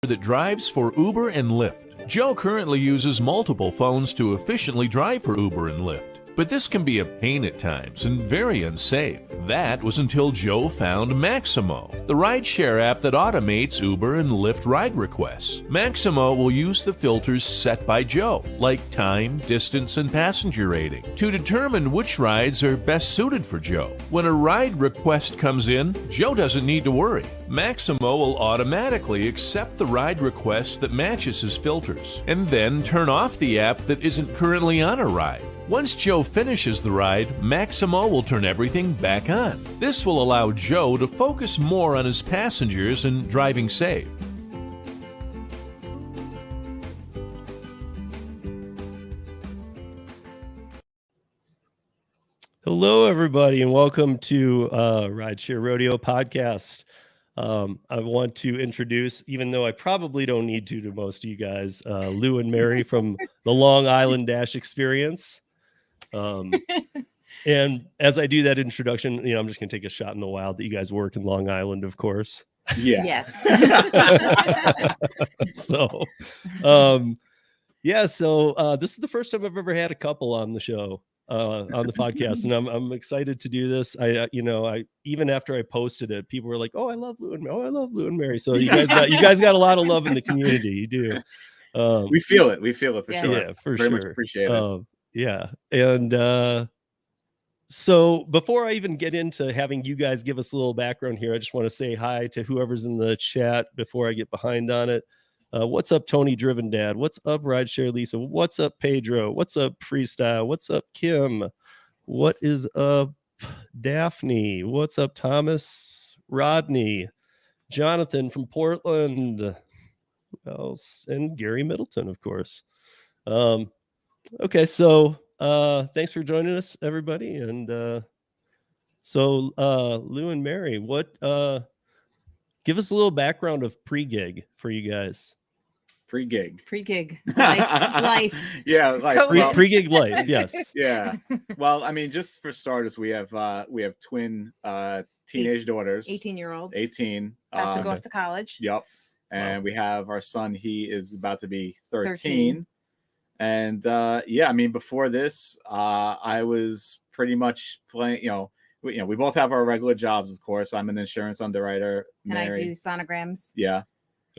that drives for Uber and Lyft. Joe currently uses multiple phones to efficiently drive for Uber and Lyft. But this can be a pain at times and very unsafe. That was until Joe found Maximo, the rideshare app that automates Uber and Lyft ride requests. Maximo will use the filters set by Joe, like time, distance, and passenger rating, to determine which rides are best suited for Joe. When a ride request comes in, Joe doesn't need to worry. Maximo will automatically accept the ride request that matches his filters, and then turn off the app that isn't currently on a ride. Once Joe finishes the ride, Maximo will turn everything back on. This will allow Joe to focus more on his passengers and driving safe. Hello, everybody, and welcome to Rideshare Rodeo podcast. I want to introduce, even though I probably don't need to most of you guys, Lou and Mary from the Long Island Dash Experience. And as I do that introduction, I'm just going to take a shot in the wild that you guys work in Long Island, of course. Yeah. Yes. So this is the first time I've ever had a couple on the show, on the podcast, and I'm excited to do this. I even after I posted it, people were like, "Oh, I love Lou and Mary. Oh, I love Lou and Mary." So you guys got a lot of love in the community. You do. We feel it. We feel it for sure. Yeah, for Very sure. much appreciate it. Yeah, and so before I even get into having you guys give us a little background here, I just want to say hi to whoever's in the chat before I get behind on it. What's up, Tony Driven Dad? What's up, Rideshare Lisa? What's up, Pedro? What's up, Freestyle? What's up, Kim? What is up, Daphne? What's up, Thomas? Rodney? Jonathan from Portland? Who else? And Gary Middleton, of course. Okay, so thanks for joining us, everybody. And so Lou and Mary, give us a little background of pre-gig for you guys. Pre-gig. Life. Yeah, like pre-gig life. Yes. Yeah. Well, I mean, just for starters, we have twin teenage daughters. 18-year-olds. 18. About to go off to college. Yep. And we have our son. He is about to be 13. And I mean, before this, I was pretty much playing. We both have our regular jobs, of course. I'm an insurance underwriter. And I do sonograms. Yeah.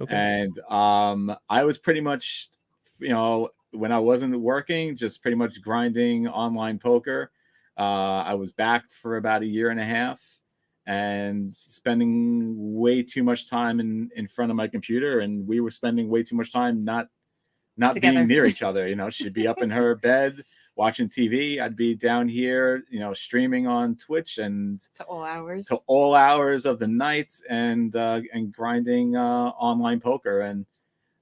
Okay. And I was pretty much, when I wasn't working, just pretty much grinding online poker. I was backed for about 1.5 years and spending way too much time in front of my computer. And we were spending way too much time not together. Being near each other. She'd be up in her bed watching TV. I'd be down here, streaming on Twitch and to all hours of the night and grinding online poker. And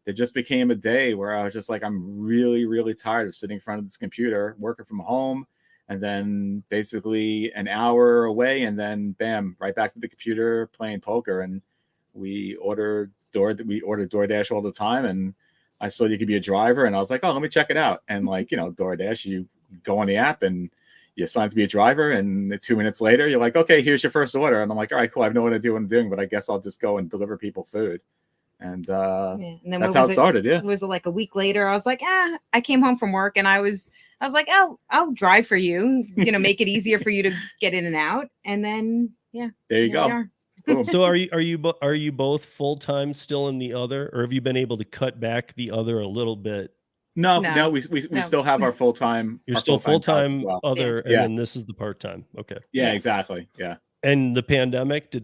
it just became a day where I was just like, I'm really, really tired of sitting in front of this computer, working from home, and then basically an hour away, and then bam, right back to the computer playing poker. And we ordered DoorDash all the time, and I saw you could be a driver, and I was like, oh, let me check it out. And DoorDash, you go on the app and you sign to be a driver, and 2 minutes later, you're like, okay, here's your first order. And I'm like, all right, cool. I have no idea what I'm doing, but I guess I'll just go and deliver people food. And, and then that's how it started. Yeah. It was like a week later. I was like, I came home from work, and I was like, I'll drive for you, make it easier for you to get in and out. And then, there you go. So are you both full-time still in the other, or have you been able to cut back the other a little bit? No, we still have our full-time. You're still full-time other, and then this is the part-time. Okay. Yeah, exactly. Yeah. And the pandemic,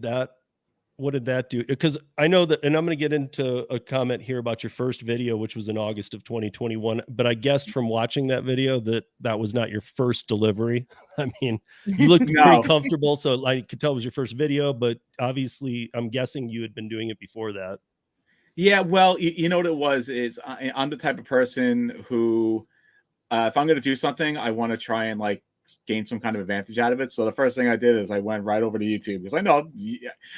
what did that do? Because I know that, and I'm going to get into a comment here about your first video, which was in August of 2021. But I guessed from watching that video that was not your first delivery. I mean, you looked pretty comfortable, so I could tell it was your first video. But obviously, I'm guessing you had been doing it before that. Yeah, well, you know what it was is I'm the type of person who, if I'm going to do something, I want to try and gain some kind of advantage out of it. So the first thing I did is I went right over to YouTube, because I know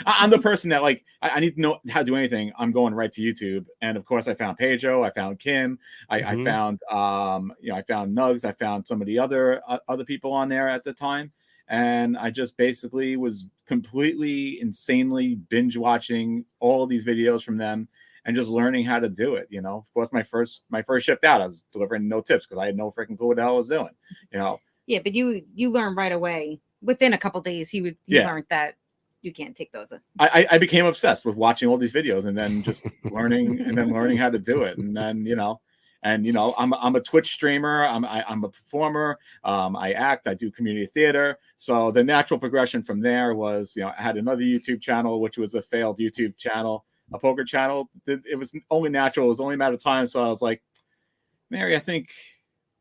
I'm the person that I need to know how to do anything. I'm going right to YouTube. And of course I found Pedro, I found Kim, I found I found Nugs, I found some of the other people on there at the time. And I just basically was completely insanely binge watching all of these videos from them. and just learning how to do it. You know, of course, my first shift out, I was delivering no tips because I had no freaking clue what the hell I was doing. You know. Yeah, but you learned right away. Within a couple days, he learned that you can't take those. I became obsessed with watching all these videos and then just learning how to do it. And then, you know, I'm a Twitch streamer. I'm a performer. I act, I do community theater. So the natural progression from there was, you know, I had another YouTube channel, which was a failed YouTube channel, a poker channel. It was only natural. It was only a matter of time. So I was like, Mary, I think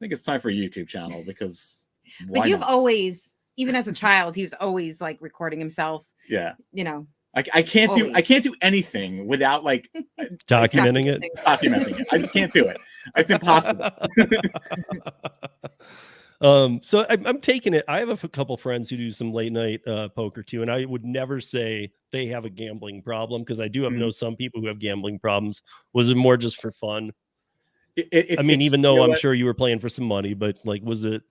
it's time for a YouTube channel because but you've always, even as a child, he was always like recording himself. Yeah. You know, I can't do anything without like documenting it. I just can't do it. It's impossible. So I'm taking it. I have a couple friends who do some late night poker too, and I would never say they have a gambling problem because I do know some people who have gambling problems. Was it more just for fun? I mean, even though I'm sure you were playing for some money, but like, was it?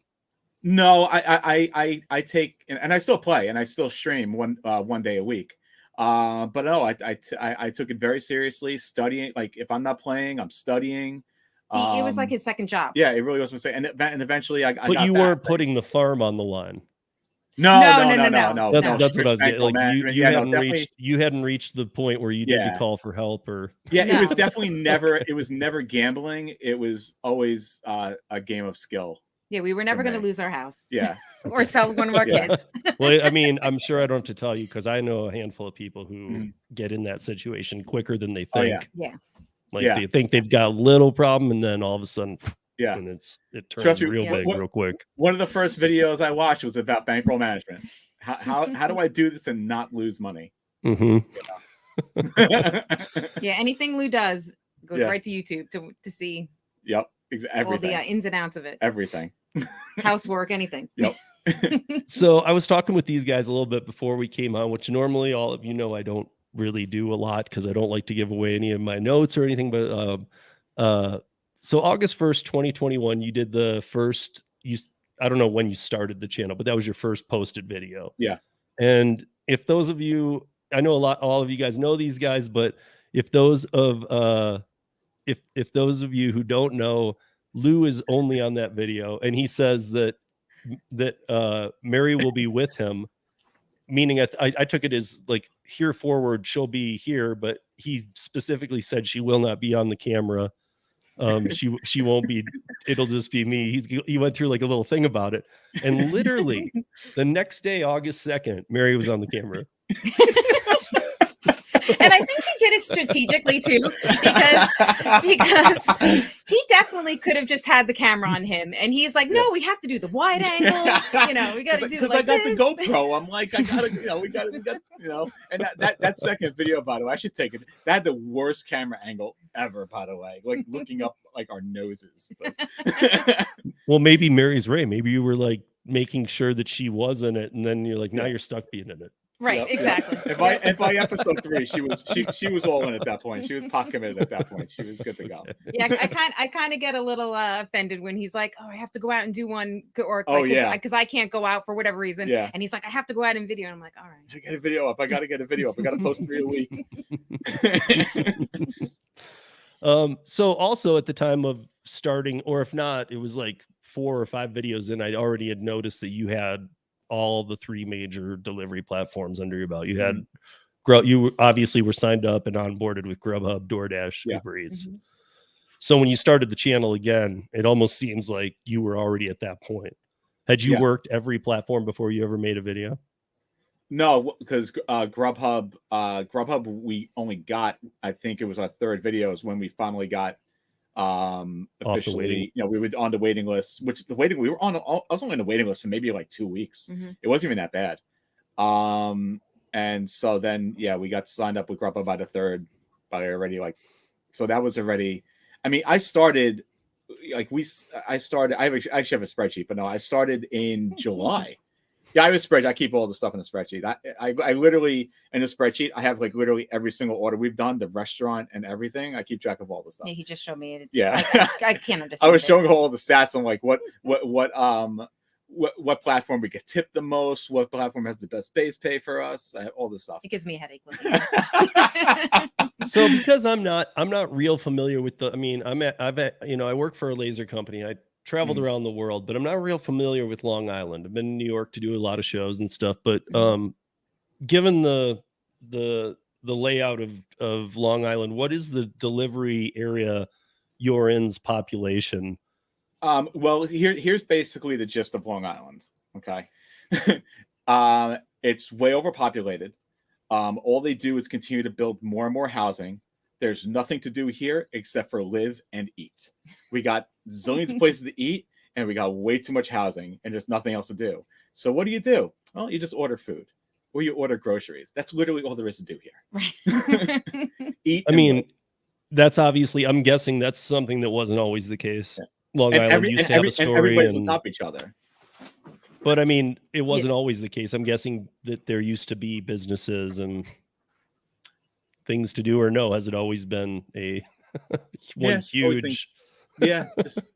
No, I take, and I still play and I still stream one day a week. But no, I took it very seriously, studying. Like if I'm not playing, I'm studying. It was like his second job. Yeah, it really was mistake. And eventually I got But you weren't putting the farm on the line. No. That's what I was getting. Like you hadn't reached the point where you need to call for help or. Yeah, it was definitely never. It was never gambling. It was always a game of skill. Yeah, we were never going to lose our house. Yeah. Or sell one of our kids. Well, I mean, I'm sure I don't have to tell you because I know a handful of people who get in that situation quicker than they think. Yeah. Like they think they've got a little problem and then all of a sudden, and it turns me, real big real quick. One of the first videos I watched was about bankroll management. How do I do this and not lose money? Mm-hmm. Yeah, anything Lou does goes right to YouTube to see. Yep, everything. All the ins and outs of it. Everything. Housework, anything. Yep. So I was talking with these guys a little bit before we came on, which normally all of you know I don't really do a lot because I don't like to give away any of my notes or anything. But so August 1st, 2021, you did the first. I don't know when you started the channel, but that was your first posted video. Yeah. And if those of you, I know all of you guys know these guys, but if those of if those of you who don't know, Lou is only on that video, and he says that Mary will be with him, meaning I took it as like here forward she'll be here, but he specifically said she will not be on the camera. She won't be. It'll just be me. He went through like a little thing about it, and literally the next day, August 2nd, Mary was on the camera. And I think he did it strategically too, because he definitely could have just had the camera on him, and he's like, "No, we have to do the wide angle. You know, we got to do because like I got this. the GoPro. I'm like, we got, and that second video, by the way, I should take it. That had the worst camera angle ever, by the way, like looking up like our noses. But. Well, maybe Mary's right. Maybe you were like making sure that she was in it, and then you're like, now you're stuck being in it. Right, exactly. And by episode 3, she was all in at that point. She was pot committed at that point. She was good to go. Yeah, I kind of get a little offended when he's like, "Oh, I have to go out and do one," or because I can't go out for whatever reason. Yeah. And he's like, "I have to go out and video," and I'm like, "All right, I get a video up. I got to get a video up. I got to post 3 a week." So also at the time of starting, or if not, it was like 4 or 5 videos in, I already had noticed that you had all the 3 major delivery platforms under your belt. You had you obviously were signed up and onboarded with Grubhub, DoorDash, Uber Eats. Mm-hmm. So when you started the channel again, it almost seems like you were already at that point. Had you worked every platform before you ever made a video? No, because Grubhub, we only got, I think it was our 3rd video is when we finally got officially, we were on the waiting list, which I was only on the waiting list for maybe like 2 weeks. Mm-hmm. It wasn't even that bad. And so then, we got signed up with Grubhub by the 3rd, so that was already, I mean, I started, I actually have a spreadsheet, but no, I started in July. Yeah, I have a spreadsheet. I keep all the stuff in a spreadsheet. I literally, in a spreadsheet, I have like literally every single order we've done, the restaurant and everything. I keep track of all the stuff. Yeah, he just showed me it. Yeah. I can't understand. I was showing all the stats on like what what platform we get tipped the most, what platform has the best base pay for us, all this stuff. It gives me a headache looking at it. So because I'm not real familiar with the, I mean, I work for a laser company. I traveled around the world, but I'm not real familiar with Long Island. I've been in New York to do a lot of shows and stuff, but given the layout of Long Island, what is the delivery area you're in's population? Well, here's basically the gist of Long Island. Okay. It's way overpopulated. All they do is continue to build more and more housing. There's nothing to do here except for live and eat. We got zillions of places to eat, and we got way too much housing, and there's nothing else to do. So what do? Well, you just order food, or you order groceries. That's literally all there is to do here. Right. Eat. I mean, that's obviously, I'm guessing that's something that wasn't always the case. Yeah. Long Island used to have a story, and everybody's on top of each other. But I mean, it wasn't always the case. I'm guessing that there used to be businesses and things to do, or no? Has it always been a one huge? Just,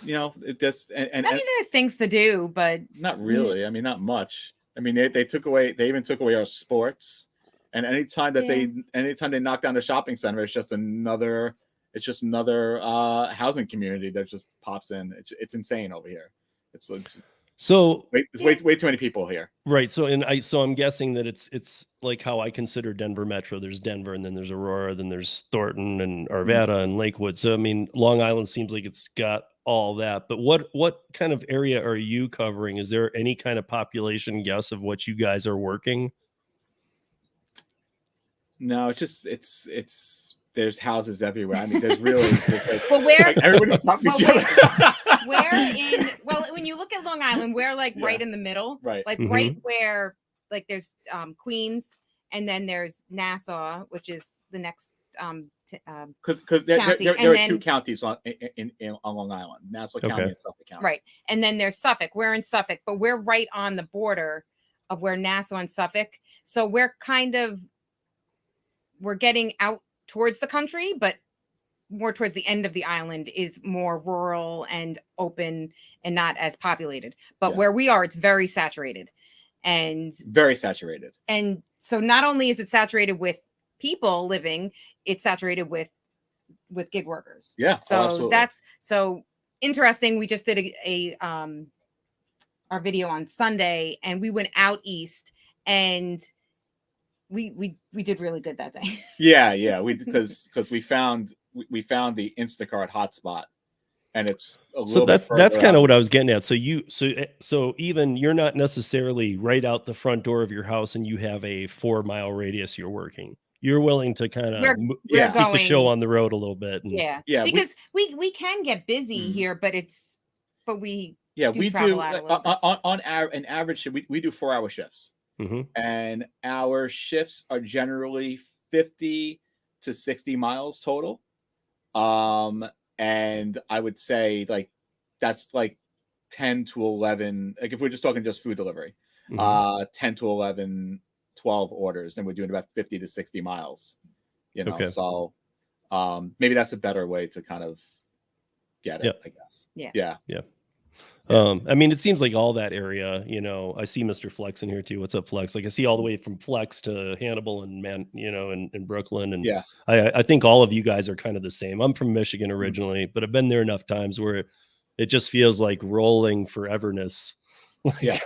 it just and I mean, there are things to do, but not really. I mean, not much. I mean, they even took away our sports, and anytime they knock down the shopping center, it's just another housing community that just pops in. It's insane over here. It's like way too many people here. Right. So I'm guessing that it's like how I consider Denver Metro. There's Denver, and then there's Aurora, then there's Thornton and Arvada and Lakewood. So I mean, Long Island seems like it's got all that. But what kind of area are you covering? Is there any kind of population guess of what you guys are working? No, it's there's houses everywhere. I mean, there's like, well, where like everybody on top of each other. When you look at Long Island, we're like right in the middle, right? Like right where like there's Queens, and then there's Nassau, which is the next because there are two counties on Long Island, Nassau County and Suffolk County. Right, and then there's Suffolk. We're in Suffolk, but we're right on the border of where Nassau and Suffolk. So we're getting out towards the country, but more towards the end of the island is more rural and open and not as populated. But where we are, it's very saturated. And so not only is it saturated with people living, it's saturated with gig workers. Yeah. So that's so interesting. We just did our video on Sunday, and we went out east, and we did really good that day. Yeah. Because we found the Instacart hotspot, and it's a little. So that's kind of what I was getting at. So even you're not necessarily right out the front door of your house, and you have a 4-mile radius you're working. You're willing to kind of keep the show on the road a little bit. Because we can get busy here, but we do on an average shift. We do 4-hour shifts. And our shifts are generally 50 to 60 miles total. And I would say like that's like 10 to 11. Like if we're just talking just food delivery, 10 to 11, 12 orders, and we're doing about 50 to 60 miles. So maybe that's a better way to kind of get it, I guess. Yeah. I mean, it seems like all that area, I see Mr. Flex in here too. What's up, Flex? Like I see all the way from Flex to Hannibal and and Brooklyn. And I think all of you guys are kind of the same. I'm from Michigan originally, but I've been there enough times where it just feels like rolling foreverness. You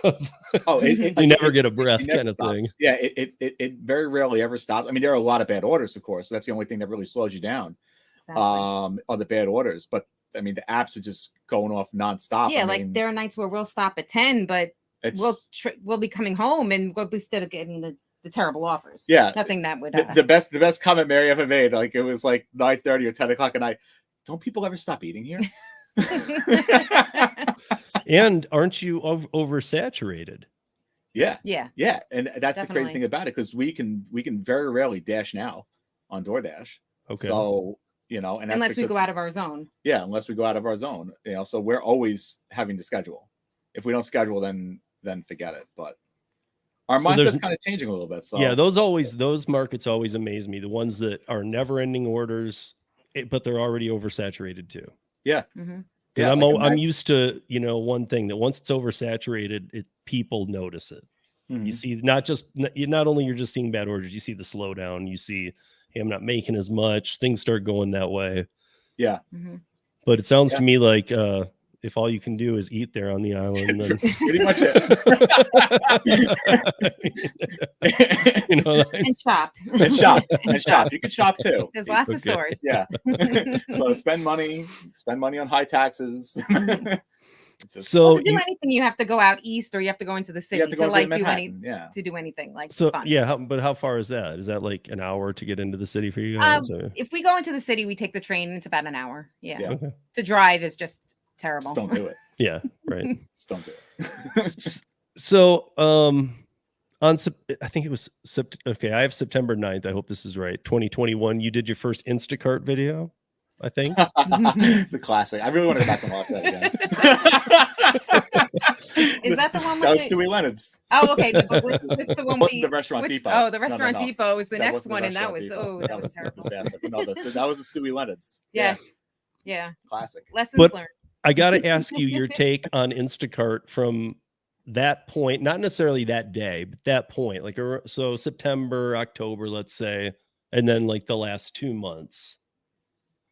never get a breath kind of thing. Yeah. It very rarely ever stops. I mean, there are a lot of bad orders, of course. So that's the only thing that really slows you down. Exactly. Are the bad orders, but I mean, the apps are just going off nonstop. Yeah, like there are nights where we'll stop at 10, but we'll be coming home and we'll be still getting the terrible offers. Yeah, nothing that would. The best comment Mary ever made, like it was like 9:30 or 10 o'clock at night. Don't people ever stop eating here? And aren't you oversaturated? Yeah, and that's the crazy thing about it, because we can very rarely dash now on DoorDash. Okay, so. And unless we go out of our zone. Yeah, unless we go out of our zone. So we're always having to schedule. If we don't schedule, then forget it. But our mindset's kind of changing a little bit. So those markets always amaze me. The ones that are never ending orders, but they're already oversaturated too. Yeah. Because Yeah, I'm used to, you know, one thing that once it's oversaturated, people notice it. You see, not only you're just seeing bad orders, you see the slowdown. You see, hey, I'm not making as much. Things start going that way. Yeah. But it sounds to me like if all you can do is eat there on the island, then pretty much it. You know, And shop. And shop. And shop. You can shop too. There's lots of stores. Yeah. So spend money on high taxes. So to do anything, you have to go out east, or you have to go into the city to like do anything like so fun. but how far is that? Is that like an hour to get into the city for you guys? If we go into the city, we take the train, and it's about an hour. Yeah. Okay. To drive is just terrible. Just don't do it. Yeah, right. Just don't do it. So I think it was okay, I have September 9th. I hope this is right. 2021, you did your first Instacart video, I think. The classic. I really want to go back and watch that again. Is that the one? That was Stewie Leonard's. Oh, okay. What's the one? Wasn't the Restaurant Depot? Oh, the Restaurant Depot was the That next one, and that was Depot. that was terrible. A disaster. No, that was the Stewie Leonard's. Yes. Yeah. Classic. Lessons learned. I got to ask you your take on Instacart from that point, not necessarily that day, but that point, like, so September, October, let's say, and then like the last 2 months.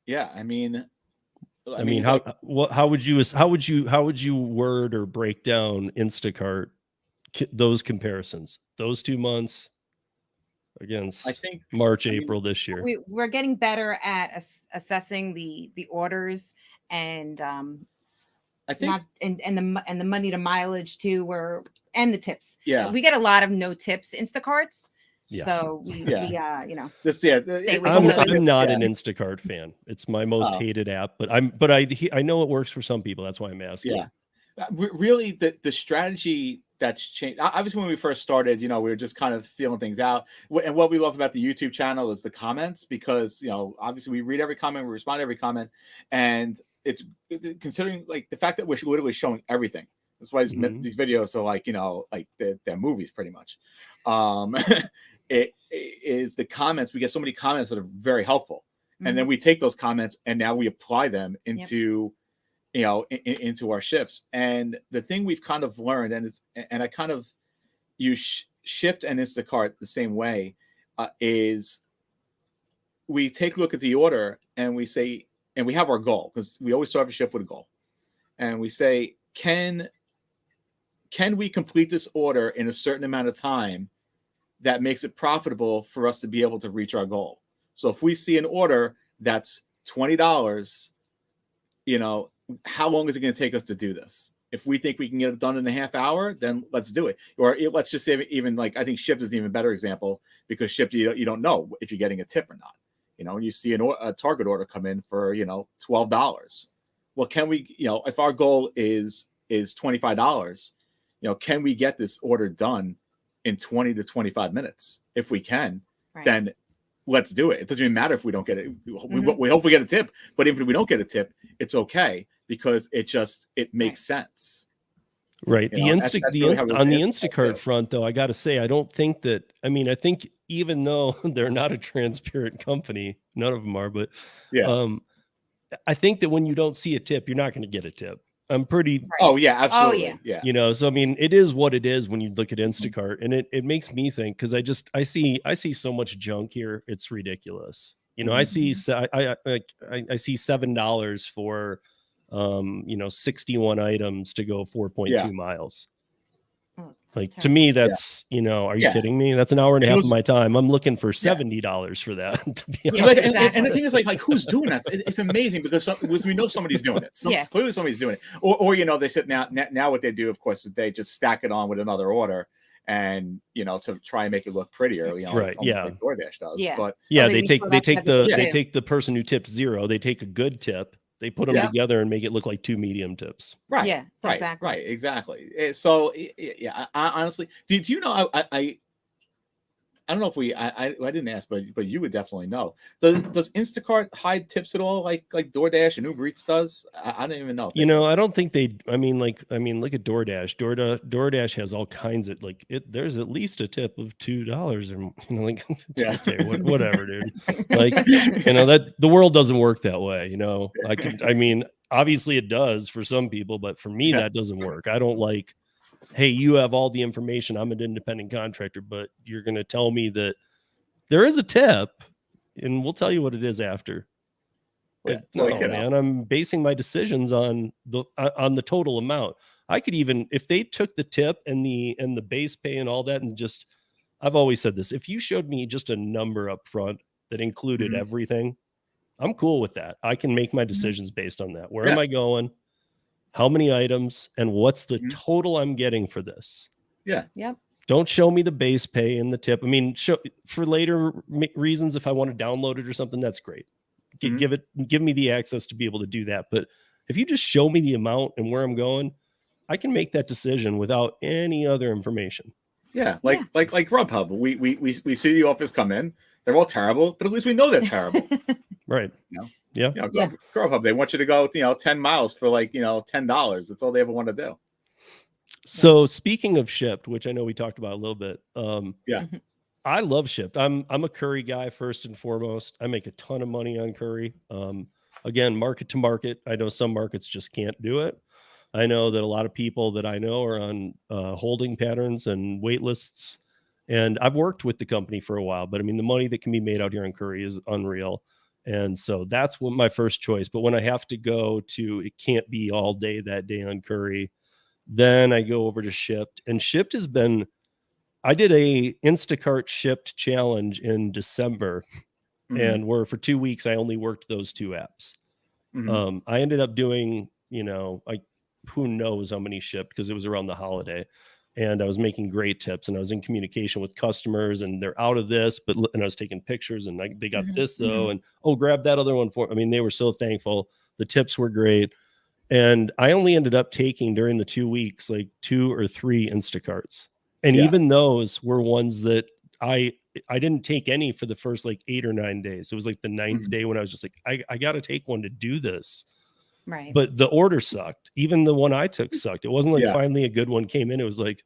Yeah, I mean, how would you word or break down Instacart, those comparisons, those 2 months against, I think, April this year? We're getting better at assessing the orders, and I think and the money to mileage too, and the tips. Yeah, we get a lot of no tips Instacarts. Yeah. So we you know, I'm not an Instacart fan. It's my most hated app, but I know it works for some people. That's why I'm asking. Yeah, really, the strategy that's changed. Obviously, when we first started, you know, we were just kind of feeling things out. And what we love about the YouTube channel is the comments, because, you know, obviously we read every comment, we respond to every comment, and it's considering like the fact that we're literally showing everything. That's why these videos are like, you know, like they're movies pretty much. It is the comments. We get so many comments that are very helpful, and then we take those comments and now we apply them into, you know, into our shifts. And the thing we've kind of learned, and I kind of use Shipt and Instacart the same way, is we take a look at the order and we say, and we have our goal, because we always start a shift with a goal, and we say, can we complete this order in a certain amount of time that makes it profitable for us to be able to reach our goal? So if we see an order that's $20, you know, how long is it going to take us to do this? If we think we can get it done in a half hour, then let's do it. Or let's just say, even like, I think Shipt is an even better example, because Shipt, you don't know if you're getting a tip or not. You know, you see a Target order come in for, you know, $12. Well, can we, you know, if our goal is $25, you know, can we get this order done in 20 to 25 minutes? If we can, then let's do it. It doesn't even matter if we don't get it. We hope we get a tip, but if we don't get a tip, it's okay, because it makes sense. Right. You know, on the Instacart front, though, I got to say, I don't think that, I mean, I think even though they're not a transparent company, none of them are, but I think that when you don't see a tip, you're not going to get a tip. I'm pretty. Oh yeah, absolutely. Oh, yeah. You know, so I mean, it is what it is when you look at Instacart, and it makes me think, because I see so much junk here, it's ridiculous. You know, I see $7 for, you know, 61 items to go 4.2 miles. Like, to me, that's, you know, are you kidding me? That's an hour and a half of my time. I'm looking for $70 for that. To be honest. And the thing is, like who's doing that? It's amazing, because we know somebody's doing it. Clearly somebody's doing it. Or you know, they sit now what they do, of course, is they just stack it on with another order, and, you know, to try and make it look prettier. You know, right? Yeah. Like DoorDash does. Yeah. But they take the person who tips 0. They take a good tip. They put them together and make it look like 2 medium tips. Right. Yeah. Right. Exactly. Right. Exactly. So yeah, I honestly, do you know? I don't know if I didn't ask, but you would definitely know. Does Instacart hide tips at all, like DoorDash and Uber Eats does? I don't even know. You know, I don't think they. I mean, look at DoorDash. DoorDash has all kinds of there's at least a tip of $2, or, you know, like okay, whatever, dude. Like, you know, that the world doesn't work that way. You know, obviously it does for some people, but for me, that doesn't work. I don't like, hey, you have all the information. I'm an independent contractor, but you're going to tell me that there is a tip and we'll tell you what it is after. Yeah, No, man, I'm basing my decisions on the total amount. I could even, if they took the tip and the base pay and all that, and just, I've always said this, if you showed me just a number up front that included everything, I'm cool with that. I can make my decisions based on that. Where am I going? How many items? And what's the total I'm getting for this? Yeah. Yep. Don't show me the base pay and the tip. I mean, for later reasons, if I want to download it or something, that's great. Give me the access to be able to do that. But if you just show me the amount and where I'm going, I can make that decision without any other information. Yeah, like Grubhub. We see the offers come in. They're all terrible, but at least we know they're terrible. Right. Grubhub, they want you to go, 10 miles for like, $10. That's all they ever want to do. So speaking of Shipt, which I know we talked about a little bit. I love Shipt. I'm a Curry guy first and foremost. I make a ton of money on Curry. Again, market to market. I know some markets just can't do it. I know that a lot of people that I know are on holding patterns and wait lists. And I've worked with the company for a while, but I mean, the money that can be made out here in Curry is unreal. And so that's what my first choice. But when I have to go to, it can't be all day that day on Curry, then I go over to Shipt. And Shipt has been, I did a Instacart Shipt challenge in December. And where for 2 weeks, I only worked those two apps. I ended up doing, who knows how many shipped because it was around the holiday, and I was making great tips and I was in communication with customers and they're out of this, and I was taking pictures and they got this though. And grab that other one for, I mean, they were so thankful. The tips were great. And I only ended up taking during the 2 weeks, like 2 or 3 Instacarts. And even those were ones that I didn't take any for the first like 8 or 9 days. It was like the 9th day when I was just like, I got to take one to do this. Right. But the order sucked. Even the one I took sucked. It wasn't like finally a good one came in. It was like,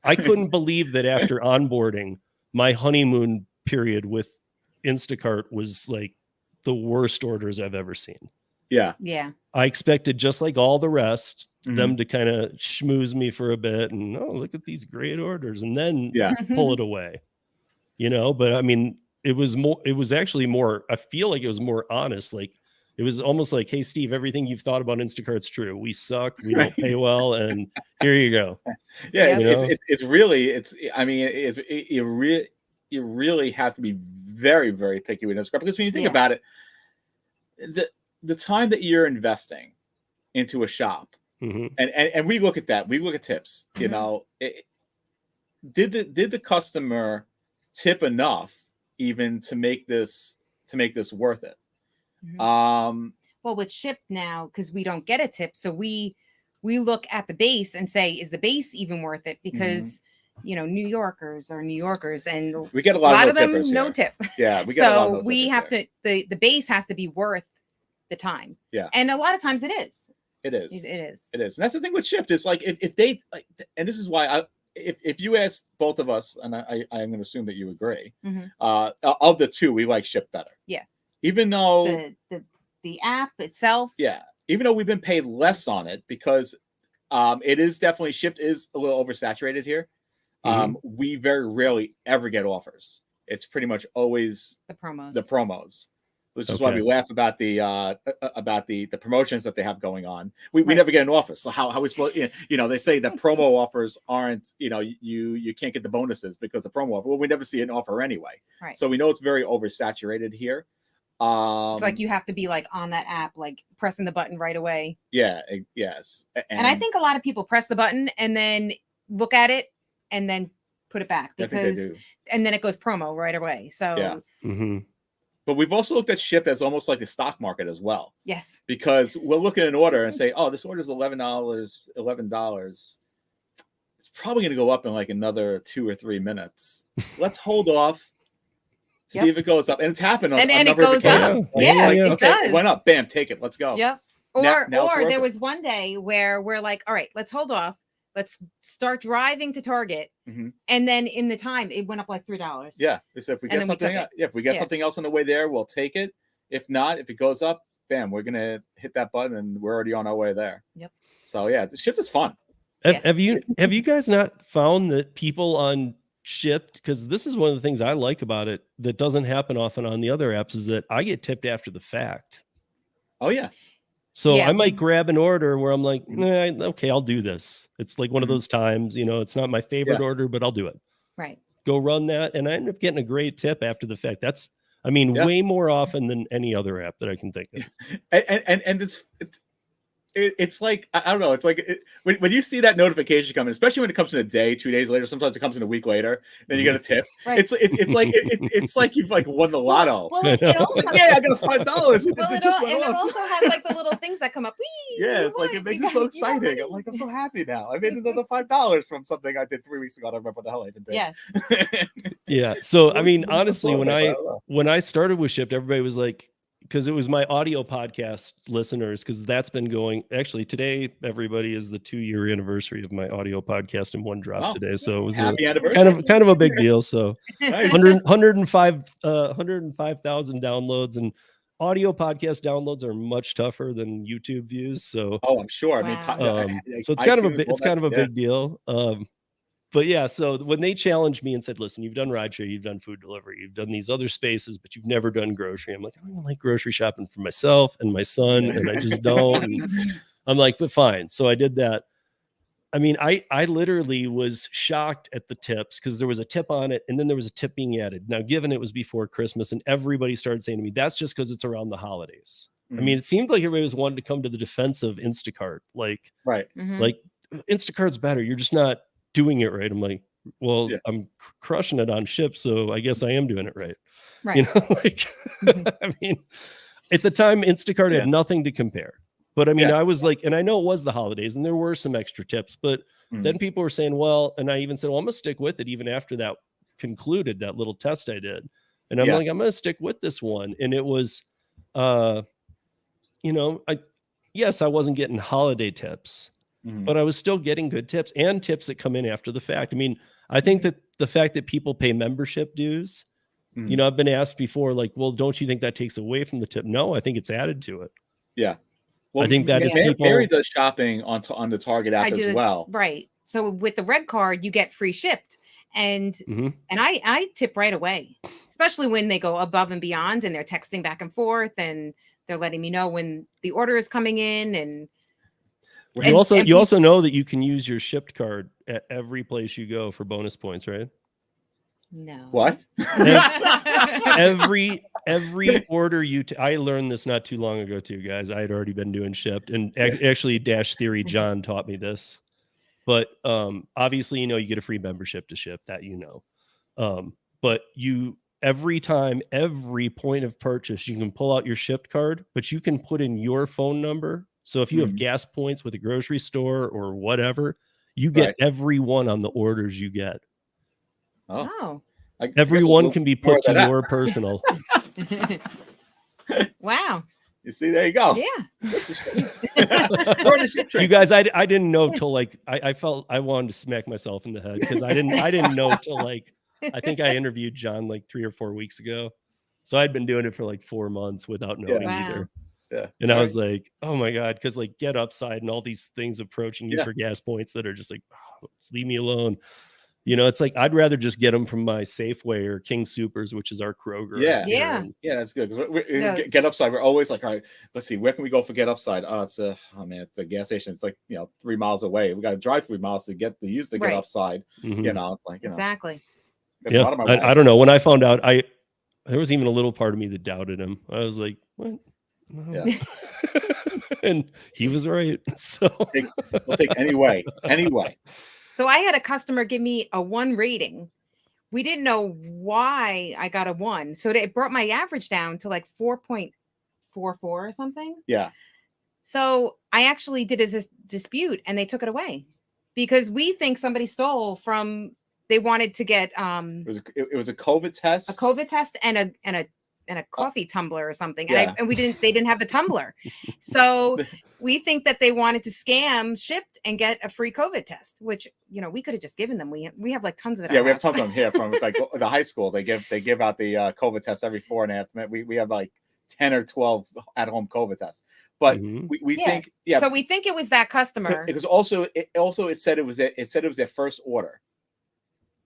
I couldn't believe that after onboarding, my honeymoon period with Instacart was like the worst orders I've ever seen. Yeah. I expected, just like all the rest, them to kind of schmooze me for a bit and, look at these great orders, and then pull it away, but I mean, it was actually more, I feel like it was more honest. Like, it was almost like, hey, Steve, everything you've thought about Instacart's true. We suck. We don't pay well. And here you go. Yeah. You really have to be very, very picky with Instacart, because when you think about it, the time that you're investing into a shop, and we look at that, we look at tips, did the customer tip enough even to make this worth it? Well, with Shipt now, because we don't get a tip, so we look at the base and say, is the base even worth it? Because New Yorkers are New Yorkers, and we get a lot of them no tip. Yeah, we get a lot of those. So we have to, the base has to be worth the time. Yeah, and a lot of times it is. It is. And that's the thing with Shipt. It's like if they like, and this is why if you ask both of us, and I'm going to assume that you agree, of the two, we like Shipt better. Yeah. Even though the app itself, even though we've been paid less on it, because it is definitely, Shipt is a little oversaturated here. We very rarely ever get offers. It's pretty much always the promos, which is why we laugh about the promotions that they have going on. We never get an offer. So how we supposed, they say that promo offers aren't, you can't get the bonuses because of promo offer. Well, we never see an offer anyway. Right. So we know it's very oversaturated here. It's like you have to be like on that app, like pressing the button right away. Yes. And I think a lot of people press the button and then look at it and then put it back, because and then it goes promo right away. So but we've also looked at Shipt as almost like the stock market as well. Yes. Because we'll look at an order and say, this order is $11. It's probably going to go up in like another 2 or 3 minutes. Let's hold off. See if it goes up, and it's happened. And it goes up. It does. It went up. Bam, take it. Let's go. Yep. Or there was one day where we're like, all right, let's hold off. Let's start driving to Target, and then in the time it went up like $3. Yeah. So if we get something, if we get something else on the way there, we'll take it. If not, if it goes up, bam, we're gonna hit that button and we're already on our way there. Yep. So yeah, the Shipt is fun. Have you guys not found that people on Shipt, because this is one of the things I like about it that doesn't happen often on the other apps, is that I get tipped after the fact. Oh yeah. So Yeah. I might grab an order where I'm like, okay, I'll do this. It's like one of those times, it's not my favorite order, but I'll do it. Right. Go run that. And I end up getting a great tip after the fact. That's, way more often than any other app that I can think of. And it's like, I don't know. It's like when you see that notification coming, especially when it comes in a day, 2 days later, sometimes it comes in a week later, then you get a tip. Right. It's like you've like won the lotto. Well, it also has, Yeah, I got $5. well, It just went it off. also has like the little things that come up. Whee, Yeah, you it's like won, it makes you it so got- you got exciting. money. I'm like, I'm so happy now. I made another $5 from something I did 3 weeks ago. I don't remember what the hell I even did. Yes. Yeah. So, It was honestly, fun, when but I I don't know. when I started with Shipt, everybody was like, because it was my audio podcast listeners, because that's been going. Actually, today, everybody, is the 2-year anniversary of my audio podcast in one drop Oh, today. So it was happy anniversary. kind of a big deal. So Nice. 105,000 downloads, and audio podcast downloads are much tougher than YouTube views. So Oh, I'm sure. I mean, Wow. so it's kind of a iTunes, big deal. But yeah, so when they challenged me and said, listen, you've done rideshare, you've done food delivery, you've done these other spaces, but you've never done grocery. I'm like, I don't like grocery shopping for myself and my son, and I just don't. And I'm like, but fine. So I did that. I literally was shocked at the tips, because there was a tip on it and then there was a tip being added. Now, given it was before Christmas, and everybody started saying to me, that's just because it's around the holidays. It seemed like everybody was wanting to come to the defense of Instacart. Like, right. like Instacart's better. You're just not doing it right. I'm like, well, I'm crushing it on Shipt, so I guess I am doing it right. Right. At the time, Instacart had nothing to compare. But I was like, and I know it was the holidays and there were some extra tips, but then people were saying, well, and I even said, well, I'm gonna stick with it even after that concluded, that little test I did. And I'm like, I'm gonna stick with this one. And it was I wasn't getting holiday tips, but I was still getting good tips and tips that come in after the fact. I think that the fact that people pay membership dues, I've been asked before, like, well, don't you think that takes away from the tip? No, I think it's added to it. Yeah. Well, I think that is people. Mary does shopping on the Target app as well. Right. So with the red card, you get free Shipt. And I tip right away, especially when they go above and beyond and they're texting back and forth and they're letting me know when the order is coming in. And you also know that you can use your Shipt card at every place you go for bonus points, right? No. What? every order I learned this not too long ago too, guys. I had already been doing Shipt, and actually Dash Theory John taught me this. But obviously, you get a free membership to Shipt, that but every point of purchase, you can pull out your Shipt card, but you can put in your phone number. So if you have gas points with a grocery store or whatever, you get every one on the orders you get. Oh. Everyone can be put to your personal. Wow. You see, there you go. Yeah. You guys, I didn't know till like I felt I wanted to smack myself in the head, because I didn't know till like I think I interviewed John like 3 or 4 weeks ago. So I'd been doing it for like 4 months without knowing either. Yeah. And I was like, oh my God, because like Get Upside and all these things approaching you for gas points that are just like, just leave me alone. It's like I'd rather just get them from my Safeway or King Supers, which is our Kroger. Yeah, that's good. Because Get Upside, we're always like, all right, let's see, where can we go for Get Upside? Oh, it's a gas station. It's like 3 miles away. We got to drive 3 miles to use the Get Upside. It's like exactly. Yeah, I don't know. When I found out, there was even a little part of me that doubted him. I was like, what? No. Yeah. And he was right. So we'll take anyway. So I had a customer give me a 1 rating. We didn't know why I got a 1. So it brought my average down to like 4.44 or something. Yeah. So I actually did a dispute and they took it away because we think somebody stole from, they wanted to get it was a COVID test. A COVID test and a coffee tumbler or something. And they didn't have the tumbler. So we think that they wanted to scam Shipt and get a free COVID test, which, we could have just given them. We have like tons of it. Yeah, we have tons of them here from like the high school. They give out the COVID test every 4.5 minutes. We have like 10 or 12 at-home COVID tests. But we think, So we think it was that customer. It was it said it was their first order,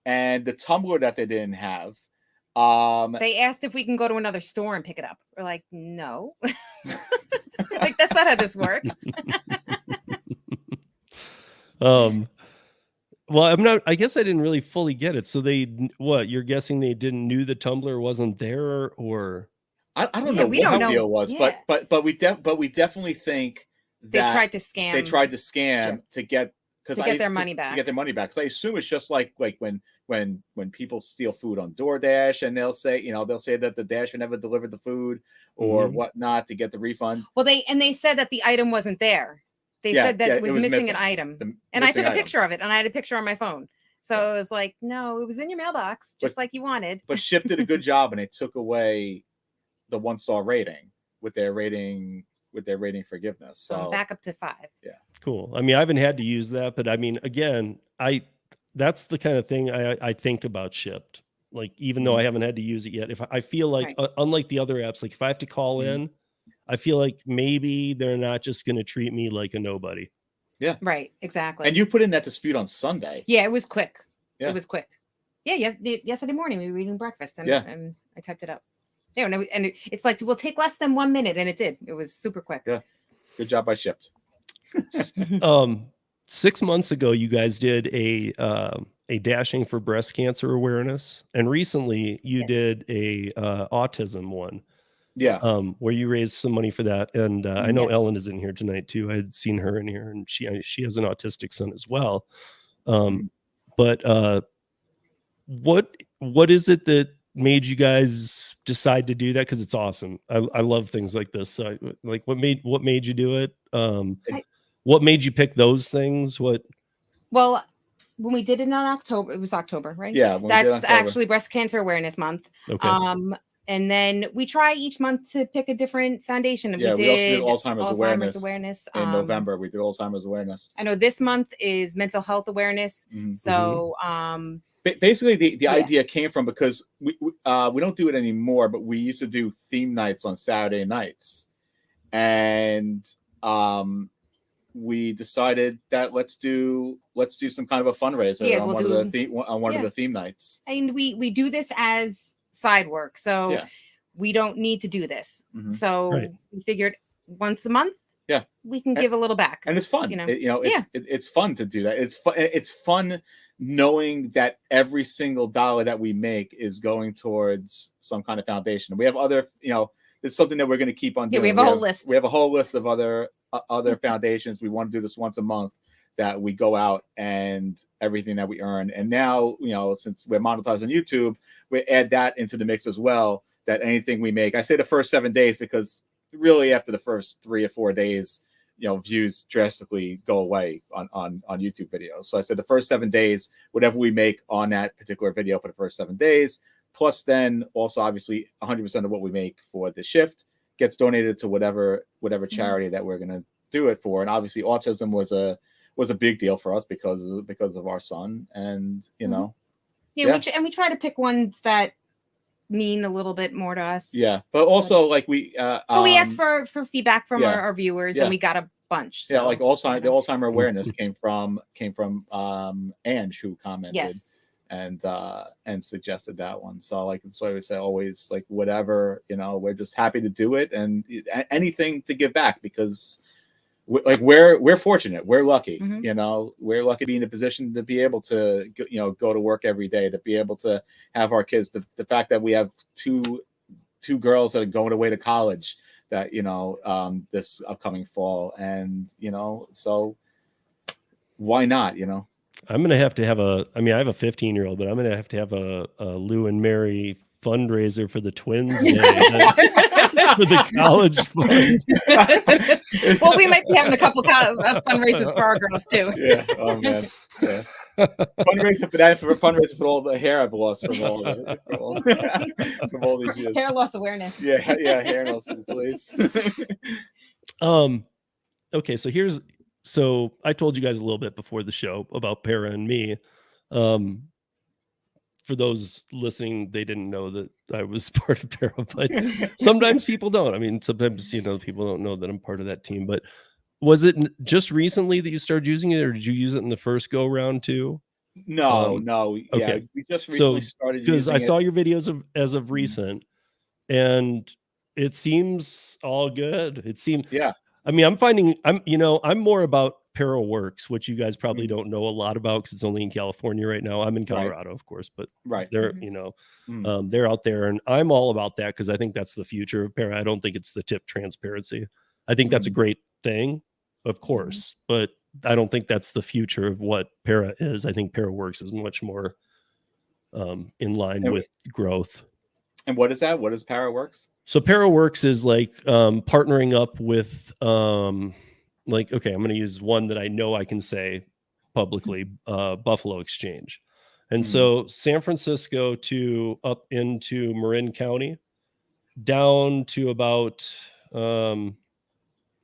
and the tumbler that they didn't have. They asked if we can go to another store and pick it up. We're like, no. Like, that's not how this works. Well, I guess I didn't really fully get it. So you're guessing they knew the tumbler wasn't there, or I don't know what the deal was, but we definitely think that they tried to scam. They tried to scam to get their money back. To get their money back. Because I assume it's just like when people steal food on DoorDash, and they'll say that the Dasher never delivered the food or whatnot to get the refund. Well, they said that the item wasn't there. They said that it was missing an item. And I took a picture of it, and I had a picture on my phone. So it was like, no, it was in your mailbox, like you wanted. But Shipt did a good job, and they took away the 1-star rating with their rating forgiveness. So back up to 5. Yeah. Cool. I mean, I haven't had to use that, but I mean, again, that's the kind of thing I think about Shipt. Like, even though I haven't had to use it yet, if I feel like, unlike the other apps, like if I have to call in, I feel like maybe they're not just going to treat me like a nobody. Yeah. Right. Exactly. And you put in that dispute on Sunday. Yeah, it was quick. Yeah. It was quick. Yeah. Yesterday morning we were eating breakfast, and I typed it up. Yeah, and it's like, we'll take less than 1 minute, and it did. It was super quick. Yeah. Good job by Shipt. 6 months ago, you guys did a dashing for breast cancer awareness, and recently you did a autism one. Yeah. Where you raised some money for that, and I know Ellen is in here tonight too. I had seen her in here, and she has an autistic son as well. But what is it that made you guys decide to do that? Because it's awesome. I love things like this. So what made you do it? What made you pick those things? Well, when we did it in October, it was October, right? Yeah. That's actually Breast Cancer Awareness Month. Okay. And then we try each month to pick a different foundation. We also did Alzheimer's awareness in November. We did Alzheimer's awareness. I know this month is mental health awareness. So basically the idea came from, because we don't do it anymore, but we used to do theme nights on Saturday nights, and we decided that let's do some kind of a fundraiser on one of the theme nights. And we do this as side work, so we don't need to do this. So we figured once a month, we can give a little back, and it's fun. It's fun to do that. It's fun knowing that every single dollar that we make is going towards some kind of foundation. We have other, it's something that we're going to keep on doing. We have a whole list. We have a whole list of other foundations. We want to do this once a month, that we go out and everything that we earn. And now, since we're monetized on YouTube, we add that into the mix as well, that anything we make, I say the first 7 days, because really after the first 3 or 4 days, views drastically go away on YouTube videos. So I said the first 7 days, whatever we make on that particular video for the first 7 days, plus then also obviously 100% of what we make for the shift gets donated to whatever charity that we're going to do it for. And obviously autism was a big deal for us because of our son, and we try to pick ones that mean a little bit more to us. But also like we asked for feedback from our viewers, and we got a bunch. So, like the Alzheimer awareness came from Ange, who commented and suggested that one. So like that's why we say always, like, whatever, we're just happy to do it, and anything to give back, because we're fortunate, we're lucky. We're lucky to be in a position to be able to go to work every day, to be able to have our kids. The fact that we have two girls that are going away to college, that this upcoming fall, and so why not? I'm gonna have to have I have a 15-year-old, but I'm gonna have to have a Lou and Mary fundraiser for the twins day, for the college fund. Well, we might be having a couple fundraisers for our girls too. Oh man. Fundraiser for that, fundraiser for all the hair I've lost from all these years. Hair loss awareness. Hair loss, please. Okay, so I told you guys a little bit before the show about Para and me. for those listening, they didn't know that I was part of Para, but sometimes people don't. I mean, sometimes, people don't know that I'm part of that team. But was it just recently that you started using it, or did you use it in the first go round too? No, yeah, okay. we just recently started using it. Because I saw your videos as of recent, and it seems all good. It seems, yeah. I mean, I'm more about Para Works, which you guys probably don't know a lot about because it's only in California right now. I'm in Colorado, of course, but they're, they're out there, and I'm all about that because I think that's the future of Para. I don't think it's the tip transparency. I think that's a great thing, of course, but I don't think that's the future of what Para is. I think Para Works is much more in line with growth. And what is that? What is Para Works? So Para Works is like partnering up with like, okay, I'm going to use one that I know I can say publicly, Buffalo Exchange. And so San Francisco to up into Marin County, down to about San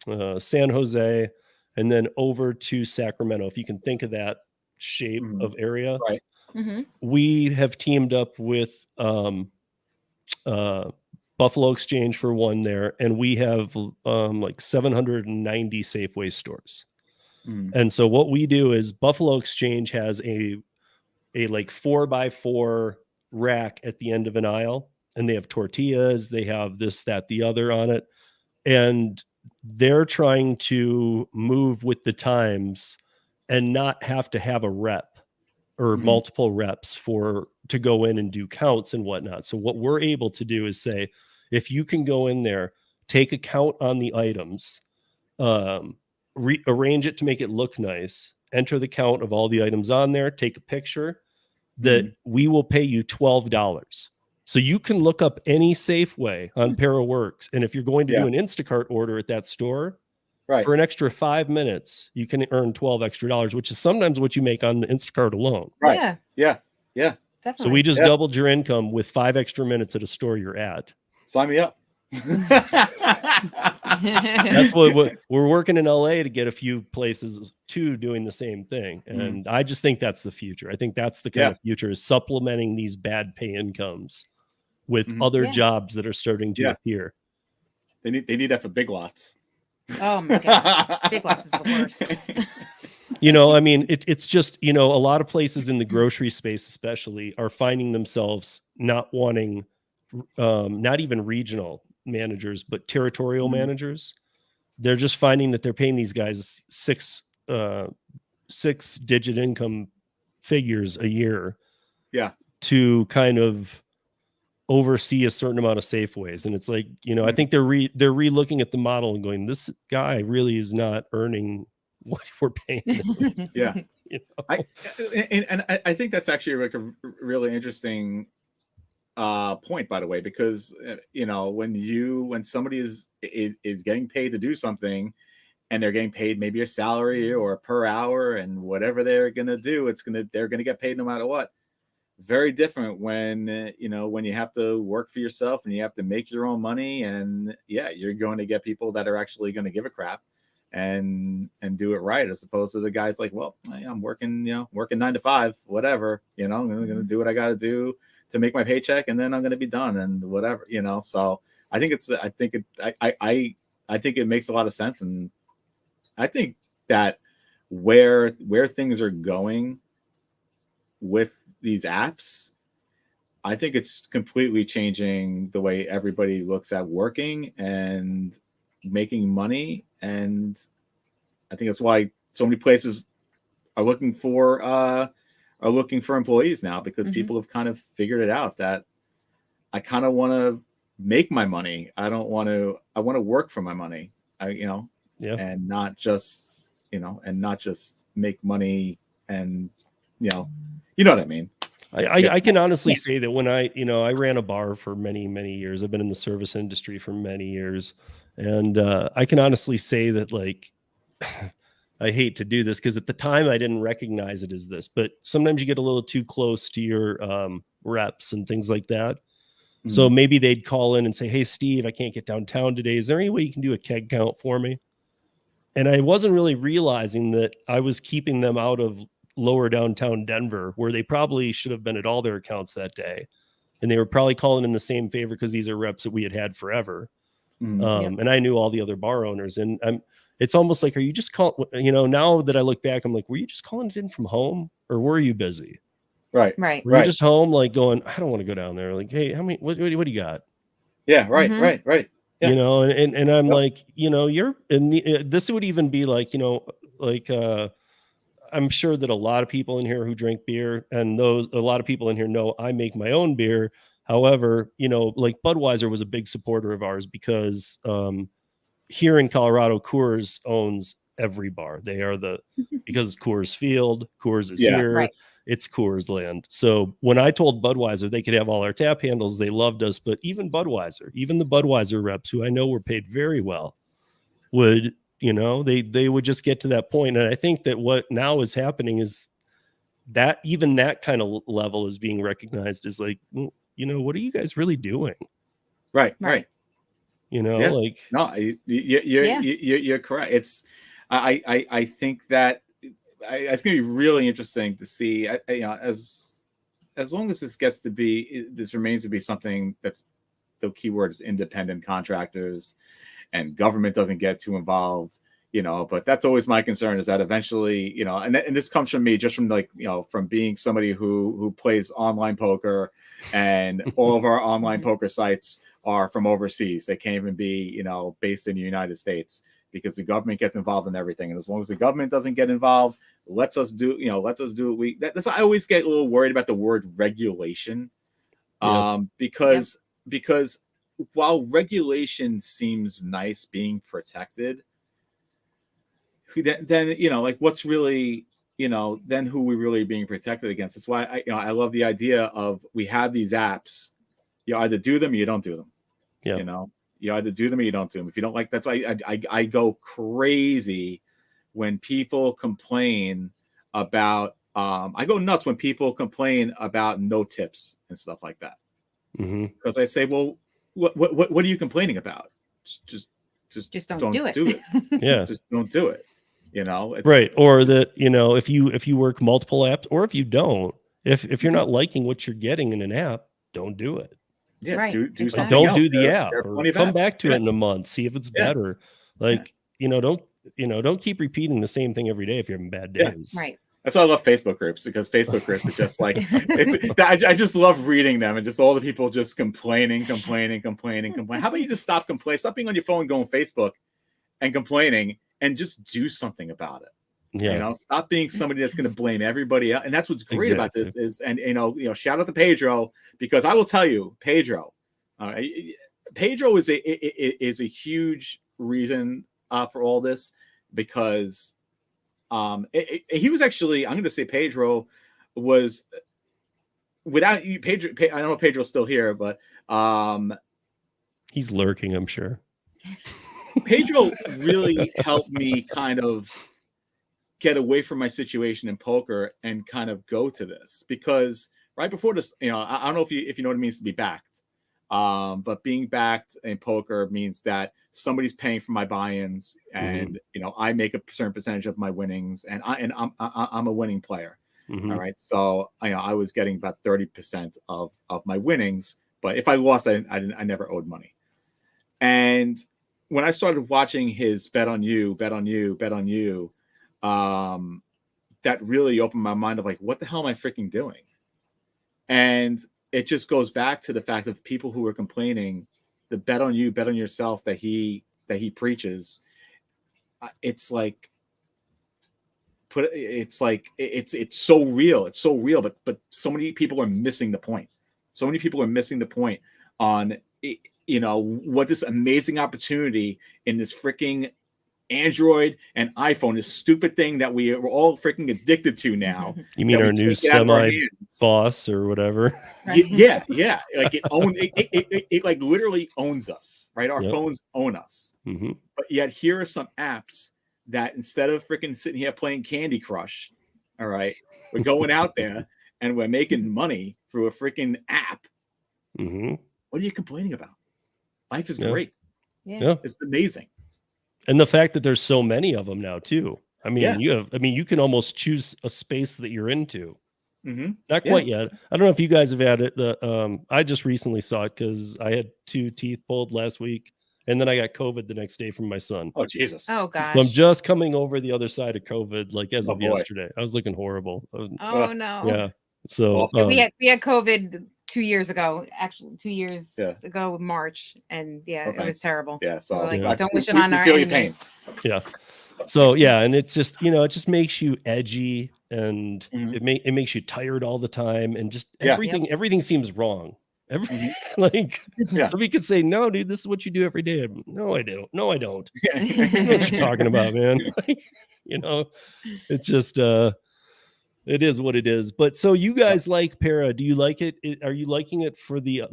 Jose, and then over to Sacramento. If you can think of that shape of area, right? We have teamed up with Buffalo Exchange for one there, and we have like 790 Safeway stores. And so what we do is Buffalo Exchange has a like 4x4 rack at the end of an aisle, and they have tortillas, they have this, that, the other on it, and they're trying to move with the times and not have to have a rep or multiple reps to go in and do counts and whatnot. So what we're able to do is say, if you can go in there, take a count on the items, arrange it to make it look nice, enter the count of all the items on there, take a picture, that we will pay you $12. So you can look up any Safeway on Para Works, and if you're going to do an Instacart order at that store, for an extra 5 minutes, you can earn $12 extra, which is sometimes what you make on the Instacart alone. Right. Yeah. Definitely. So we just doubled your income with 5 extra minutes at a store you're at. Sign me up. That's what we're working in LA to get a few places too doing the same thing. And I just think that's the future. I think that's the kind of future, is supplementing these bad pay incomes with other jobs that are starting to appear. They need that for Big Lots. Oh my God. Big Lots is the worst. I mean, it's just, a lot of places in the grocery space especially are finding themselves not wanting, not even regional managers, but territorial managers. They're just finding that they're paying these guys six-digit income figures a year to kind of oversee a certain amount of Safeways. And it's like, I think they're re-looking at the model and going, this guy really is not earning what we're paying him. I think that's actually like a really interesting point, by the way, because when somebody is getting paid to do something, and they're getting paid maybe a salary or per hour, and whatever they're gonna do, they're gonna get paid no matter what. Very different when when you have to work for yourself and you have to make your own money, and you're going to get people that are actually going to give a crap and do it right, as opposed to the guys like, well, I'm working 9 to 5, whatever, I'm going to do what I got to do to make my paycheck, and then I'm going to be done, and whatever, so I think it makes a lot of sense. And I think that where things are going with these apps, I think it's completely changing the way everybody looks at working and making money. And I think that's why so many places are looking for employees now, because people have kind of figured it out that I kind of want to make my money. I want to work for my money. And not just make money, and you know what I mean. I can honestly say that when I ran a bar for many, many years. I've been in the service industry for many years. And I can honestly say that, like, I hate to do this because at the time I didn't recognize it as this, but sometimes you get a little too close to your reps and things like that. Mm-hmm. So maybe they'd call in and say, hey, Steve, I can't get downtown today. Is there any way you can do a keg count for me? And I wasn't really realizing that I was keeping them out of lower downtown Denver, where they probably should have been at all their accounts that day. And they were probably calling in the same favor because these are reps that we had forever. And I knew all the other bar owners. And it's almost like, are you just calling, now that I look back, I'm like, were you just calling it in from home or were you busy? Right. Were you just home, like going, I don't want to go down there. Like, hey, how many, what do you got? Yeah. Right. Yeah. And I'm like, you're, and this would even be like, I'm sure that a lot of people in here who drink beer, and a lot of people in here know I make my own beer. However, like Budweiser was a big supporter of ours because here in Colorado, Coors owns every bar. They are because Coors Field, Coors is here. Right. It's Coors land. So when I told Budweiser they could have all our tap handles, they loved us. But even Budweiser, even the Budweiser reps, who I know were paid very well, would, they would just get to that point. And I think that what now is happening is that even that kind of level is being recognized as like, what are you guys really doing? Right. like, no, you're correct. It's, I think that it's going to be really interesting to see, as long as this remains to be something that's, the key word is independent contractors, and government doesn't get too involved, but that's always my concern, is that eventually, and this comes from me, just from from being somebody who plays online poker, and all of our online poker sites are from overseas. They can't even be, based in the United States, because the government gets involved in everything. And as long as the government doesn't get involved, lets us do what that's, I always get a little worried about the word regulation. Because while regulation seems nice, being protected, then like what's really, then who we really being protected against? That's why I love the idea of, we have these apps. You either do them or you don't do them. You either do them or you don't do them. If you don't like, that's why I go crazy when people complain about, I go nuts when people complain about no tips and stuff like that. Because I say, well, what are you complaining about? Just don't do it. Yeah. Just don't do it. It's, right. Or that, if you work multiple apps, or if you don't, if you're not liking what you're getting in an app, don't do it. Yeah. Right. Do something Don't else. do the There app, are or plenty of come apps. back to it in a month, see if it's better. Like, don't keep repeating the same thing every day if you're having bad days. Right. That's why I love Facebook groups, because Facebook groups are just like, I just love reading them, and just all the people just complaining. How about you just stop complaining? Stop being on your phone, going Facebook and complaining, and just do something about it. Yeah. Stop being somebody that's going to blame everybody else. And that's what's great about this is, and shout out to Pedro, because I will tell you, Pedro is a huge reason for all this, because he was actually, I'm going to say Pedro was, without you, Pedro, I don't know if Pedro's still here, but he's lurking, I'm sure. Pedro really helped me kind of get away from my situation in poker and kind of go to this, because right before this, I don't know if you know what it means to be backed, but being backed in poker means that somebody's paying for my buy-ins, and I make a certain percentage of my winnings, and I'm a winning player. All right, so I was getting about 30% of my winnings, but if I lost, I never owed money. And when I started watching his bet on you, that really opened my mind of like, what the hell am I freaking doing? And it just goes back to the fact of people who are complaining, the bet on you, bet on yourself that he preaches. It's like, it's so real. It's so real, but so many people are missing the point. So many people are missing the point on, what this amazing opportunity in this freaking Android and iPhone, this stupid thing that we are all freaking addicted to now. You mean our new semi-boss or whatever? Yeah. Like it like literally owns us, right? Our phones own us. But yet here are some apps that instead of freaking sitting here playing Candy Crush, all right, we're going out there and we're making money through a freaking app. What are you complaining about? Life is great. Yeah. It's amazing. And the fact that there's so many of them now too. I mean, Yeah. you can almost choose a space that you're into. Mm-hmm. Not quite yet. I don't know if you guys have had it. I just recently saw it because I had 2 teeth pulled last week, and then I got COVID the next day from my son. Oh Jesus. Oh gosh. So I'm just coming over the other side of COVID, like as Oh, of boy. yesterday. I was looking horrible. Oh no. Yeah. So Well, we had COVID 2 years ago, actually 2 years Yeah. ago, March, and yeah, Oh, it was thanks. terrible. Yeah. So We're like, Yeah. don't wish it we on our feel your pain. enemies. yeah. So yeah, and it's just, it just makes you edgy, and Mhm. it makes you tired all the time, and just Yeah. everything seems wrong. Mhm. Like Yeah. somebody could say, no, dude, this is what you do every day. No, I don't. No, I don't. I don't know what you're talking about, man. It's just it is what it is. But so you guys like Para? Do you like it? Are you liking it for the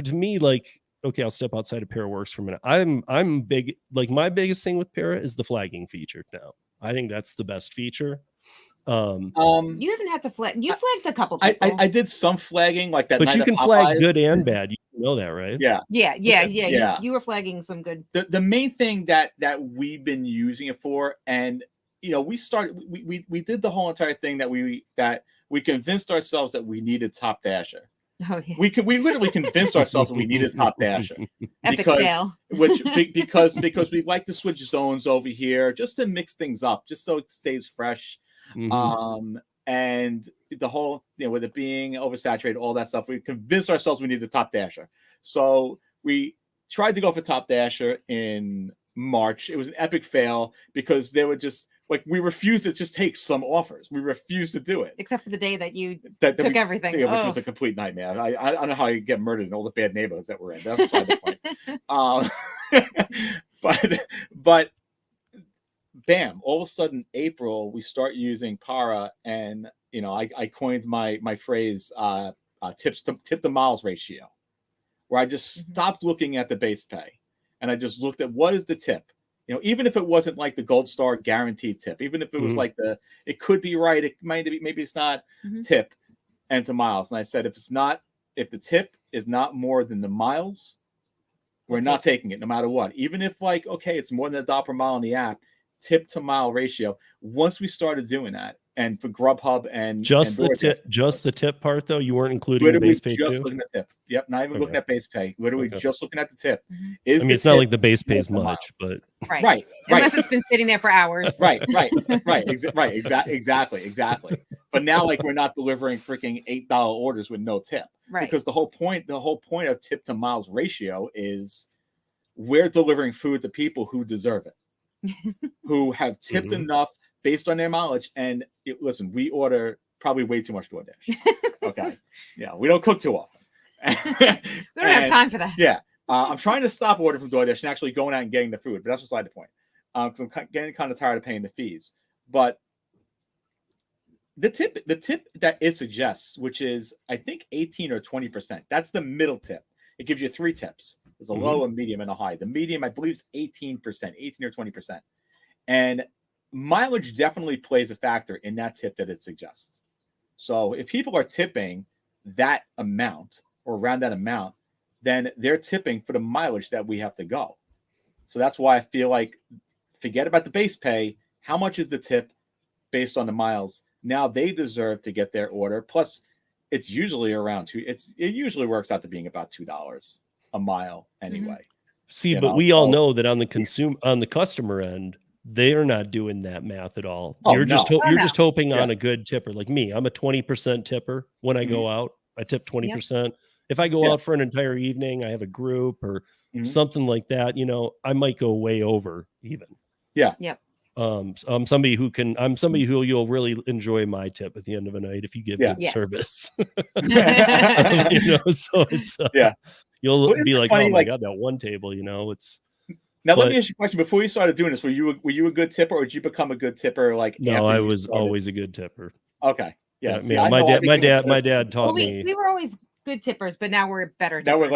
to me, like, okay, I'll step outside of Para Works for a minute. I'm big, like my biggest thing with Para is the flagging feature now. I think that's the best feature. You haven't had to flag. You flagged a couple people. I did some flagging like that. But night you at can flag Popeyes. good and bad. You know that, right? Yeah. Yeah. You were flagging some good. The main thing that we've been using it for, and we did the whole entire thing that we convinced ourselves that we needed Top Dasher. Oh yeah. We literally convinced ourselves that we needed Top Dasher. Epic fail. because we like to switch zones over here just to mix things up, just so it stays fresh. Mhm. And the whole, with it being oversaturated, all that stuff, we convinced ourselves we needed Top Dasher. So we tried to go for Top Dasher in March. It was an epic fail because they were just like, we refused to just take some offers. We refused to do it. Except for the day that you That took everything. Yeah, which was a complete nightmare. I don't know how you get murdered in all the bad neighborhoods that we're in. That's beside the point. But bam, all of a sudden, April, we start using Para, and I coined my phrase, tip to miles ratio, where I just stopped looking at the base pay, and I just looked at what is the tip. Even if it wasn't like the gold star guaranteed tip, even if it was like it could be right, it might be, maybe it's not tip, and to miles. And I said, if the tip is not more than the miles, we're not taking it, no matter what. Even if okay, it's more than $1 per mile on the app, tip to mile ratio. Once we started doing that, and for Grubhub and the tip part though, you weren't including the base pay just too? looking at tip. Yep, not even looking at base pay. Literally just looking at the tip. It's not like the base pays much, but right. Unless it's been sitting there for hours. Right. Exactly. But now, we're not delivering freaking $8 orders with no tip, right? Because the whole point of tip to miles ratio is we're delivering food to people who deserve it, who have tipped enough based on their mileage. And listen, we order probably way too much DoorDash. Okay. Yeah. We don't cook too often. We don't have time for that. Yeah. I'm trying to stop ordering from DoorDash and actually going out and getting the food, but that's beside the point. Because I'm getting kind of tired of paying the fees. But the tip that it suggests, which is I think 18 or 20%, that's the middle tip. It gives you 3 tips. There's a low, a medium, and a high. The medium, I believe, is 18%, 18 or 20%. And mileage definitely plays a factor in that tip that it suggests. So if people are tipping that amount or around that amount, then they're tipping for the mileage that we have to go. So that's why I feel like, forget about the base pay. How much is the tip based on the miles? Now they deserve to get their order. Plus, it's usually around it usually works out to being about $2 a mile anyway. See, but we all know that on the customer end, they are not doing that math at all. You're just hoping on a good tipper. Like me, I'm a 20% tipper. When I go out, I tip 20%. If I go out for an entire evening, I have a group or something like that, I might go way over even. Yeah. Yep. I'm somebody who you'll really enjoy my tip at the end of the night if you give good service. So it's you'll be like, oh my god, that one table, it's. Now let me ask you a question. Before you started doing this, were you a good tipper, or did you become a good tipper? No, I was always a good tipper. Okay. Yeah. See, my dad taught me. We were always good tippers, but now we're better. Now we're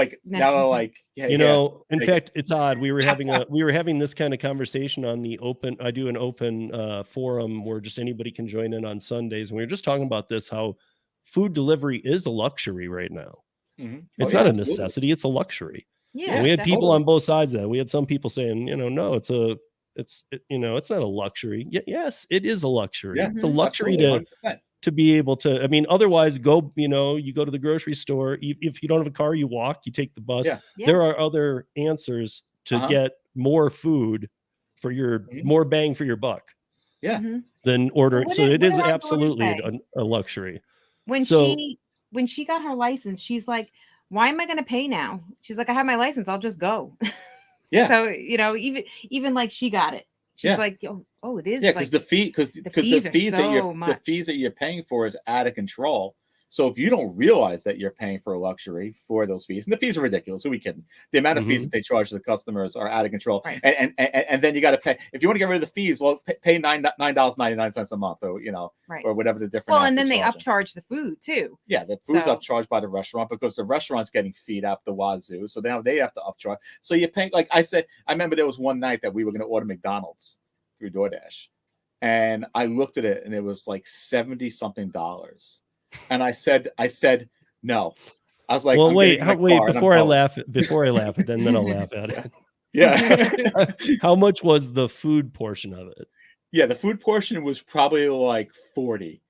in fact, it's odd. We were having this kind of conversation on the open. I do an open forum where just anybody can join in on Sundays, and we were just talking about this, how food delivery is a luxury right now. It's not a necessity; it's a luxury. Yeah, and we had people on both sides of that. We had some people saying, no, it's a it's not a luxury. Yes, it is a luxury. Yeah, It's a luxury absolutely, 100%. to be able to, I mean, otherwise you go to the grocery store. If you don't have a car, you walk, you take the bus. Yeah. Yeah. There are other answers to get more food for your more bang for your buck. Yeah. Than ordering. Well, So it what is did our daughter absolutely say? a luxury. When she got her license, she's like, why am I going to pay now? She's like, I have my license. I'll just go. Yeah. So, even like she got it. She's like, oh, it is. Yeah, because like, the fees that you're paying for is out of control. So if you don't realize that you're paying for a luxury for those fees, and the fees are ridiculous, who we kidding? The amount of fees that they charge the customers are out of control. Right. And then you got to pay. If you want to get rid of the fees, well, pay $9.99 a month, or or whatever the difference. Well, and then they upcharge the food too. Yeah, the food's upcharged by the restaurant because the restaurant's getting feed up the wazoo. So now they have to upcharge. So you're paying, like I said, I remember there was one night that we were going to order McDonald's through DoorDash, and I looked at it and it was like $70-something. And I said no. I was like, well, wait, before I laugh, then I'll laugh at it. Yeah. How much was the food portion of it? Yeah, the food portion was probably like 40.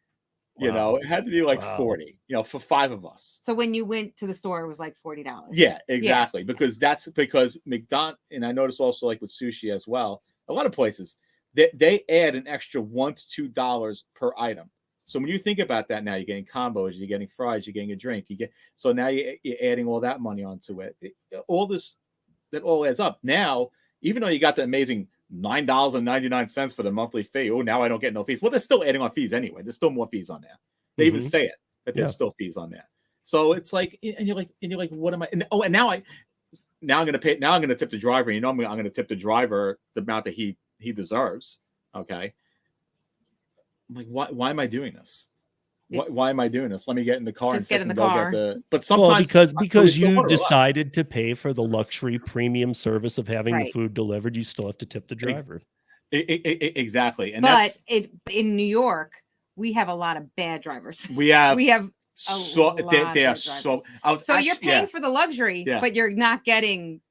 Wow. It had to be like 40, for 5 of us. So when you went to the store, it was like $40. Yeah, exactly. Yeah. Because McDonald's, and I noticed also like with sushi as well, a lot of places, they add an extra $1 to $2 per item. So when you think about that now, you're getting combos, you're getting fries, you're getting a drink. So now you're adding all that money onto it. That all adds up. Now, even though you got the amazing $9.99 for the monthly fee, now I don't get no fees. Well, they're still adding on fees anyway. There's still more fees on there. They even say it, that there's still fees on there. So it's like, and you're like, what am I? And now I'm gonna pay. Now I'm gonna tip the driver. I'm gonna tip the driver the amount that he deserves. Okay. I'm like, why am I doing this? Why am I doing this? Let me get in the car. Just get in the car. But sometimes because you decided to pay for the luxury premium service of having the food delivered, you still have to tip the driver. Exactly. And in New York, we have a lot of bad drivers. We have so you're paying for the luxury, but you're not getting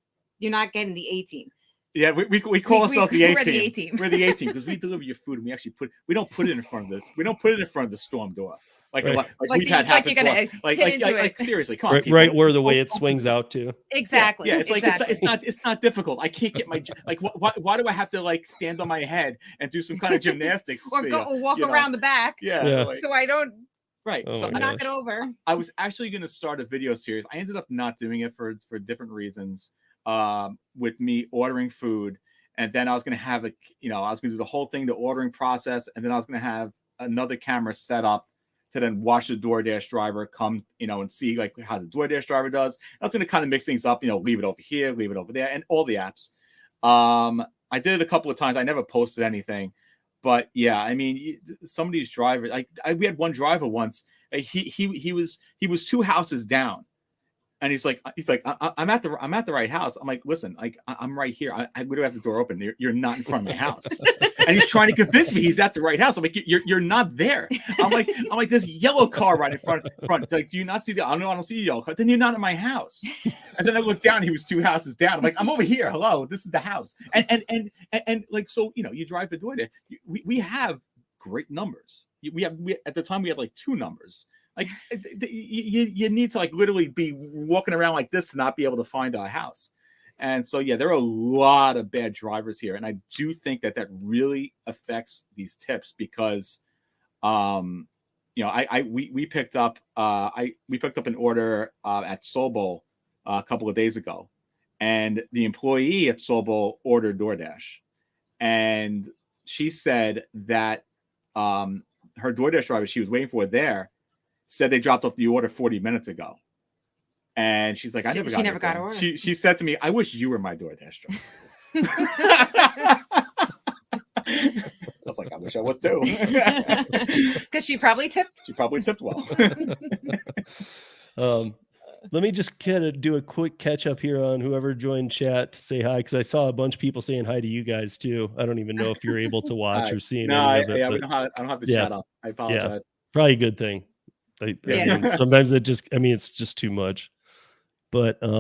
the A-team. Yeah, we call ourselves the A-team. We're the A-team because we deliver your food and we don't put it in front of this. We don't put it in front of the storm door. Like we've had happen. Like seriously, come on. Right where the way it swings out to. Exactly. Yeah, it's not difficult. I can't get my why do I have to stand on my head and do some kind of gymnastics or walk around the back? Yeah. So I don't. Right. So knock it over. I was actually going to start a video series. I ended up not doing it for different reasons. With me ordering food, and then I was going to have I was going to do the whole thing, the ordering process, and then I was going to have another camera set up to then watch the DoorDash driver come, and see like how the DoorDash driver does. I was going to kind of mix things up, leave it over here, leave it over there, and all the apps. I did it a couple of times. I never posted anything, but yeah, I mean, some of these drivers, we had one driver once. He was 2 houses down. And he's like, I'm at the right house. I'm like, listen, I'm right here. We don't have the door open. You're not in front of my house. And he's trying to convince me he's at the right house. I'm like, you're not there. I'm like, this yellow car right in front. Like, do you not see I don't see the yellow car. Then you're not in my house. And then I looked down. He was 2 houses down. I'm like, I'm over here. Hello, this is the house. And like, so you drive the door there. We have great numbers. We at the time we had like 2 numbers. Like you need to literally be walking around like this to not be able to find a house. And so, yeah, there are a lot of bad drivers here. And I do think that really affects these tips because, we picked up an order at Sobel a couple of days ago, and the employee at Sobel ordered DoorDash, and she said that her DoorDash driver she was waiting for there said they dropped off the order 40 minutes ago. And she's like, she never got order. She said to me, I wish you were my DoorDash driver. I was like, I wish I was too. Because she probably tipped. She probably tipped well. Let me just kind of do a quick catch up here on whoever joined chat to say hi, because I saw a bunch of people saying hi to you guys too. I don't even know if you're able to watch or see any of it. Yeah, I don't have the chat up. I apologize. Yeah, probably a good thing. I mean, sometimes it's just too much. But it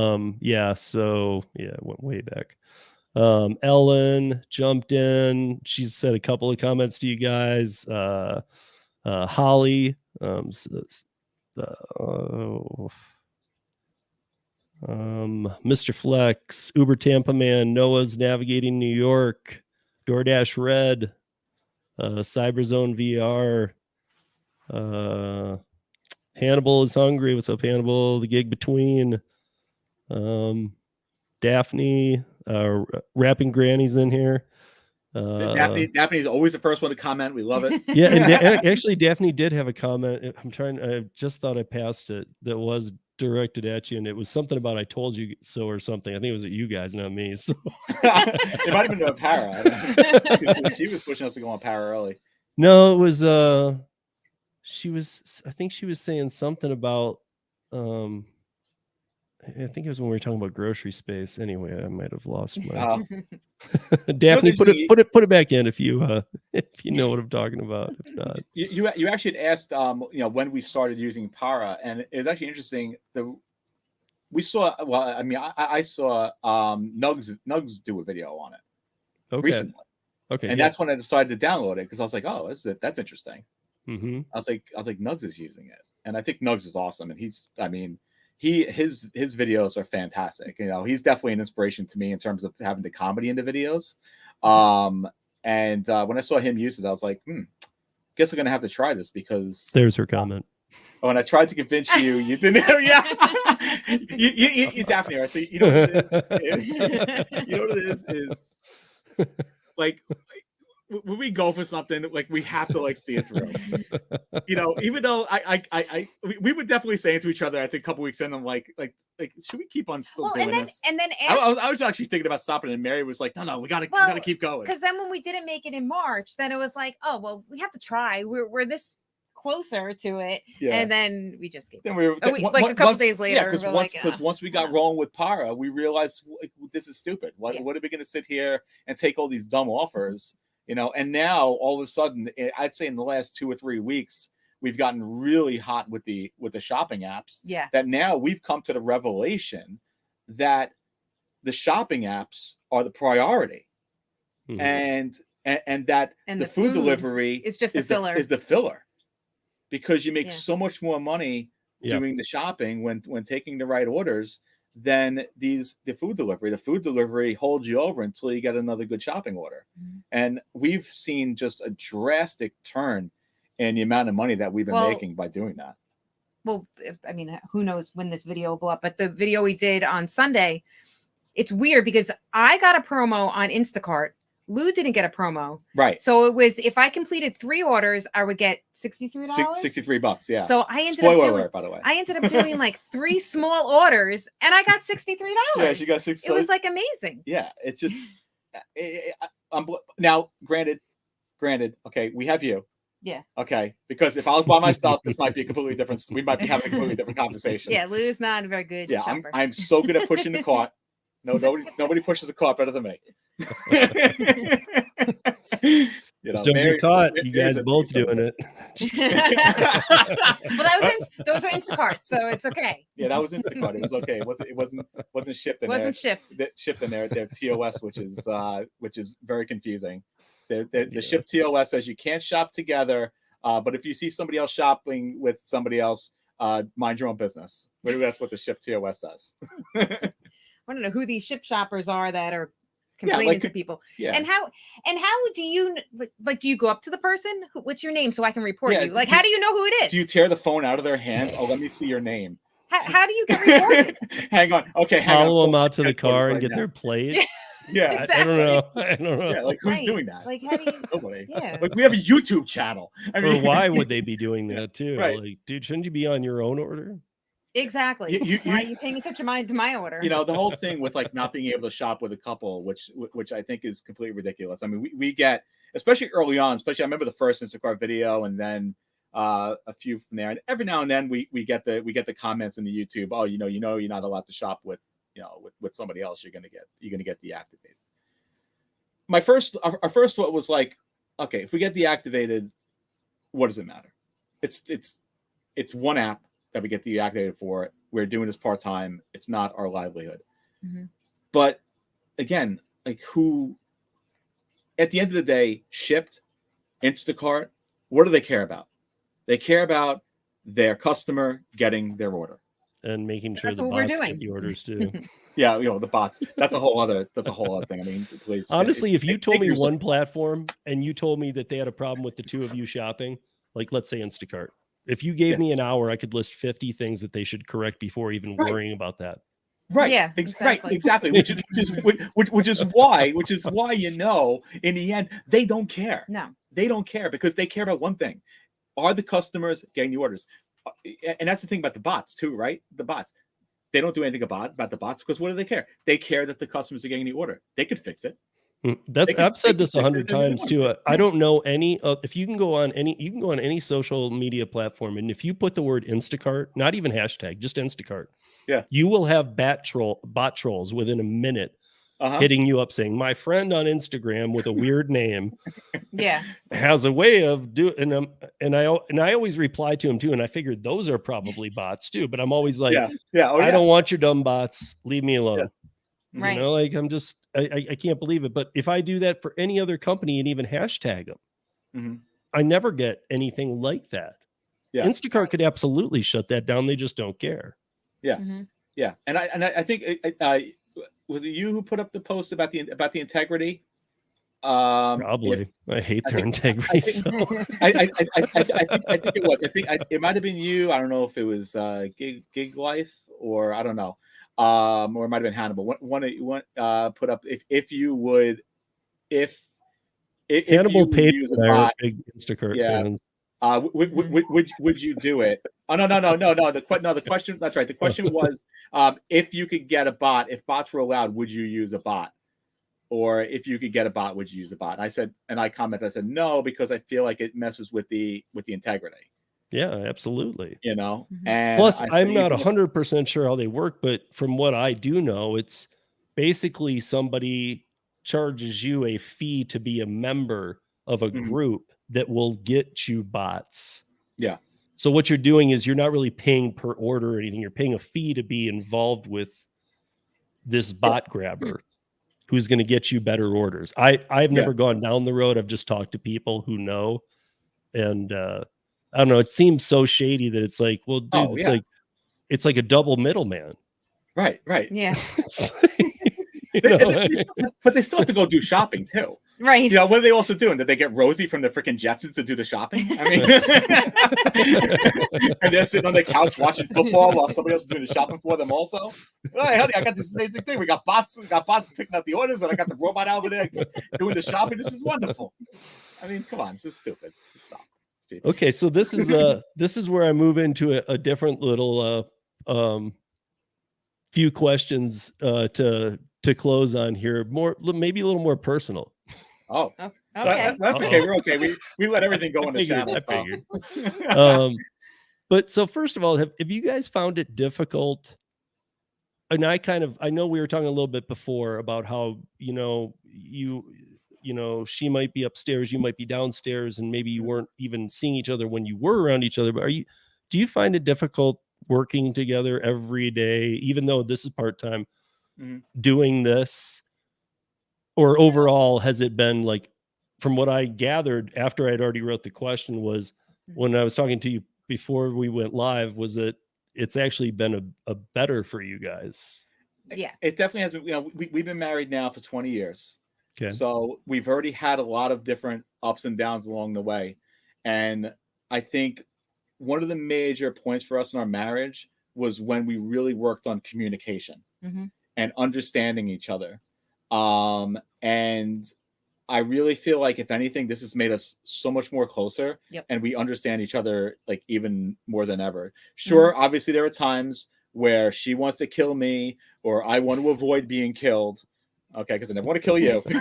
went way back. Ellen jumped in. She said a couple of comments to you guys. Holly, Mr. Flex, Uber Tampa Man, Noah's Navigating New York, DoorDash Red, Cyberzone VR, Hannibal is hungry. What's up, Hannibal? The Gig Between, Daphne, Rapping Granny's in here. Daphne's always the first one to comment. We love it. Yeah, and actually, Daphne did have a comment. I just thought I passed it. That was directed at you, and it was something about "I told you so" or something. I think it was at you guys, not me. So it might have been about Para. I don't know. She was pushing us to go on Para early. No, it was. She was. I think she was saying something about. I think it was when we were talking about grocery space. Anyway, I might have lost my. Daphne, put it back in if you know what I'm talking about. If not, you actually had asked when we started using Para, and it's actually interesting. We saw I saw Nugs do a video on it recently. Okay, and that's when I decided to download it because I was like, oh, that's interesting. Mm-hmm. I was like Nugs is using it, and I think Nugs is awesome, and his videos are fantastic. He's definitely an inspiration to me in terms of having the comedy in the videos. And when I saw him use it, I was like, guess I'm gonna have to try this because there's her comment. When I tried to convince you, you didn't. Yeah, you definitely are. So you know what it is. You know what it is like. When we go for something, like we have to see it through. Even though we would definitely say to each other, I think a couple weeks in, I'm like, should we keep on still doing this? And then I was actually thinking about stopping, and Mary was like, no, we gotta keep going. Because then when we didn't make it in March, then it was like, oh well, we have to try. We're this closer to it, and then we just gave. Then we were a couple days later. Because once we got rolling with Para, we realized this is stupid. What are we gonna sit here and take all these dumb offers? And now all of a sudden, I'd say in the last 2 or 3 weeks, we've gotten really hot with the shopping apps. Yeah. That now we've come to the revelation that the shopping apps are the priority, and that the food delivery is just the filler, because you make so much more money doing the shopping when taking the right orders than the food delivery. The food delivery holds you over until you get another good shopping order. And we've seen just a drastic turn in the amount of money that we've been making by doing that. Well, who knows when this video will go up, but the video we did on Sunday, it's weird because I got a promo on Instacart. Lou didn't get a promo. Right. So it was, if I completed 3 orders, I would get $63. $63, yeah. So I ended Spoiler up doing, alert, by the way. I ended up doing 3 small orders and I got $63. Yeah, she got $63. It was amazing. Yeah, it's just now granted, okay, we have you. Yeah. Okay, because if I was by myself, this might be a completely different. We might be having a completely different conversation. Yeah, Lou's not a very good shopper. I'm so good at pushing the cart. No, nobody pushes the cart better than me. Don't get caught. You guys both doing it. Well, those were Instacart, so it's okay. Yeah, that was Instacart. It was okay. It wasn't shipped in there. Wasn't shipped. Shipped in there. Their TOS, which is very confusing. The ship TOS says you can't shop together, but if you see somebody else shopping with somebody else, mind your own business. Maybe that's what the ship TOS says. I don't know who these ship shoppers are that are complaining to people. Yeah. And how do you do you go up to the person? What's your name so I can report you? How do you know who it is? Do you tear the phone out of their hands? Oh, let me see your name. How do you get reported? Hang on. Okay. Follow them out to the car and get their plate. Yeah. Exactly. I don't know. Yeah, who's doing that? How do you? Nobody. Yeah. We have a YouTube channel. Or why would they be doing that too? Right. Dude, shouldn't you be on your own order? Exactly. Why are you paying attention to my order? The whole thing with not being able to shop with a couple, which I think is completely ridiculous. I mean, we get, especially early on, I remember the first Instacart video, and then a few from there, and every now and then we get the comments in the YouTube. Oh, you're not allowed to shop with with somebody else. You're gonna get deactivated. Our first thought was okay, if we get deactivated, what does it matter? It's one app that we get deactivated for. We're doing this part-time. It's not our livelihood. Mm-hmm. But again, like who at the end of the day, Shipped, Instacart, what do they care about? They care about their customer getting their order. And making sure That's the what we're bots get doing. the orders too. Yeah, the bots. That's a whole other thing. I mean, please. Honestly, if you told me figures one like- platform and you told me that they had a problem with the two of you shopping, like let's say Instacart, if you gave me an hour, I could list 50 things that they should correct before even worrying about that. Right. Yeah, Right. Exactly. Which is why in the end they don't care. No. They don't care because they care about one thing: are the customers getting the orders? And that's the thing about the bots too, right? The bots. They don't do anything about the bots because what do they care? They care that the customers are getting the order. They could fix it. I've said this 100 times too. I don't know any if you can go on any social media platform, and if you put the word Instacart, not even hashtag, just Instacart, you will have bot trolls within a minute hitting you up saying, my friend on Instagram with a weird name has a way of doing, and I always reply to him too, and I figured those are probably bots too, but I'm always like, I don't want your dumb bots, leave me alone. Right. You know, like I'm just, I can't believe it. But if I do that for any other company and even hashtag them, I never get anything like that. Instacart could absolutely shut that down. They just don't care. And I think was it you who put up the post about the integrity? Probably. I hate their integrity. I think it was. I think it might have been you. I don't know if it was Gig Life or I don't know. Or it might have been Hannibal. One put up if Hannibal paid use a bot, big Instacart fans. Would you do it? Oh no. The question. That's right. The question was, if you could get a bot, if bots were allowed, would you use a bot? Or if you could get a bot, would you use a bot? I said no, because I feel like it messes with the integrity. Yeah, absolutely. And plus I'm not 100% sure how they work, but from what I do know, it's basically somebody charges you a fee to be a member of a group that will get you bots. Yeah. So what you're doing is you're not really paying per order or anything. You're paying a fee to be involved with this bot grabber who's going to get you better orders. I've never gone down the road. I've just talked to people who know. And I don't know. It seems so shady that it's like, well, dude, it's like a double middleman. Right. Yeah. But they still have to go do shopping too. Right. What are they also doing? Did they get Rosie from the freaking Jetsons to do the shopping? I mean, and they're sitting on the couch watching football while somebody else is doing the shopping for them also. Hey, honey, I got this amazing thing. We got bots picking up the orders, and I got the robot over there doing the shopping. This is wonderful. I mean, come on, this is stupid. Stop. Okay, so this is where I move into a different little few questions to close on here. Maybe a little more personal. Oh, okay. That's okay. We're okay. We let everything go in the channel. I figured. But so first of all, have you guys found it difficult? And I know we were talking a little bit before about how she might be upstairs, you might be downstairs, and maybe you weren't even seeing each other when you were around each other. But do you find it difficult working together every day, even though this is part-time, doing this? Or overall, has it been like, from what I gathered after I'd already wrote the question, was when I was talking to you before we went live, was that it's actually been a better for you guys? Yeah, it definitely has been. We've been married now for 20 years. Okay. So we've already had a lot of different ups and downs along the way. And I think one of the major points for us in our marriage was when we really worked on communication and understanding each other. And I really feel like, if anything, this has made us so much more closer, and we understand each other like even more than ever. Sure, obviously there are times where she wants to kill me or I want to avoid being killed. Okay, because I never want to kill you. We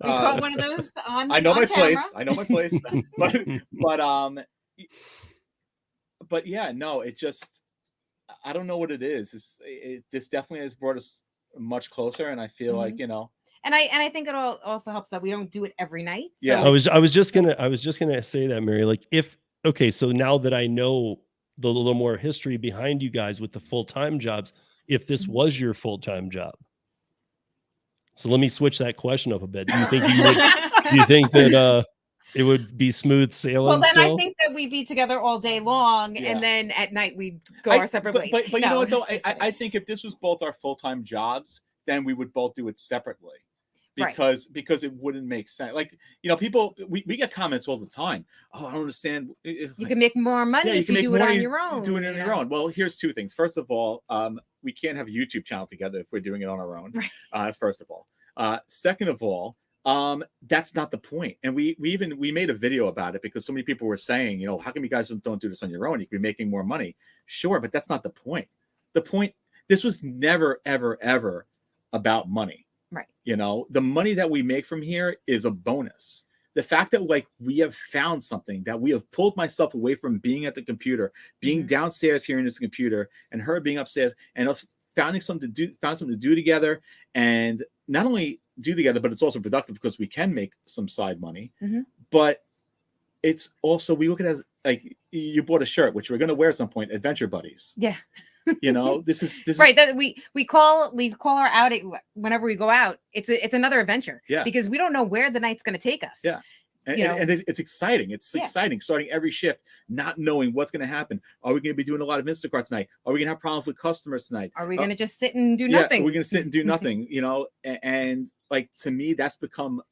caught one of those on. I know on my camera. place. I know my place. But yeah, no, it just, I don't know what it is. This definitely has brought us much closer, and I feel like, And I think it also helps that we don't do it every night. So Yeah. I was just gonna say that, Mary. Like, so now that I know the little more history behind you guys with the full-time jobs, if this was your full-time job, So let me switch that question up a bit. Do you think you would? Do you think that it would be smooth sailing? Well, then still? I think that we'd be together all day long, Yeah. and then at night we'd go our separate ways. But you No, know what though? just I think if this was both our full-time jobs, then we would both do it separately. Right. Because it wouldn't make sense. Like, you know, people we get comments all the time. Oh, I don't understand. you can make more money Yeah, you if can you make do it money on your own. doing it on you your know? own. Well, here's two things. First of all, we can't have a YouTube channel together if we're doing it on our own. Right. That's first of all. Second of all, that's not the point. And we made a video about it because so many people were saying, you know, how come you guys don't do this on your own? You could be making more money. Sure, but that's not the point. The point, this was never, ever, ever about money. Right. You know, the money that we make from here is a bonus. The fact that like we have found something, that we have pulled myself away from being at the computer, being downstairs here in this computer, and her being upstairs, and us found something to do together, and not only do together, but it's also productive because we can make some side money. But it's also, we look at it as like, you bought a shirt which we're going to wear at some point, Adventure Buddies. Yeah. You know, this is right. That we call our outing whenever we go out. It's another adventure. Yeah. Because we don't know where the night's going to take us. Yeah. And, you know? and it's exciting. It's exciting starting every shift, not knowing what's going to happen. Are we going to be doing a lot of Instacart tonight? Are we going to have problems with customers tonight? Are we going to just sit and do nothing? Are we going to sit and do nothing? You know, and like, to me, that's become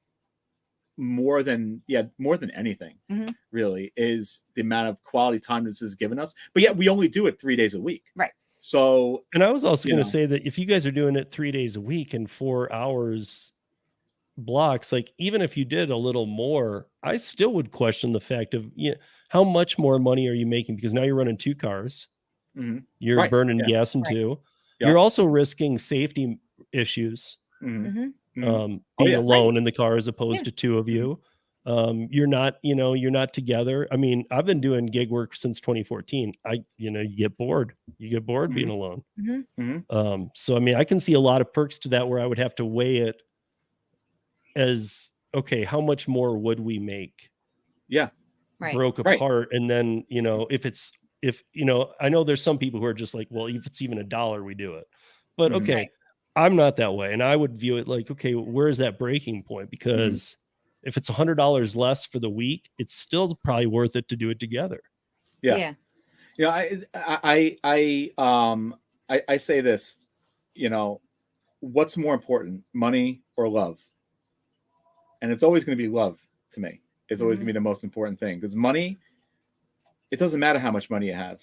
more than anything, really, is the amount of quality time this has given us. But yet we only do it 3 days a week. Right. So, and I was also going to say that if you guys are doing it 3 days a week and 4 hours blocks, like, even if you did a little more, I still would question the fact of, you know, how much more money are you making? Because now you're running 2 cars, you're burning gas in 2. You're also risking safety issues, being alone in the car as opposed to 2 of you. You're not together. I mean, I've been doing gig work since 2014. You get bored being alone. So I mean, I can see a lot of perks to that where I would have to weigh it as, okay, how much more would we make? Broke apart. And then, you know, if you know, I know there's some people who are just like, well, if it's even $1, we do it. But okay, I'm not that way. And I would view it like, okay, where's that breaking point? Because if it's $100 less for the week, it's still probably worth it to do it together. Yeah. You know, I say this, you know, what's more important, money or love? And it's always going to be love to me. It's always going to be the most important thing, because money, it doesn't matter how much money you have,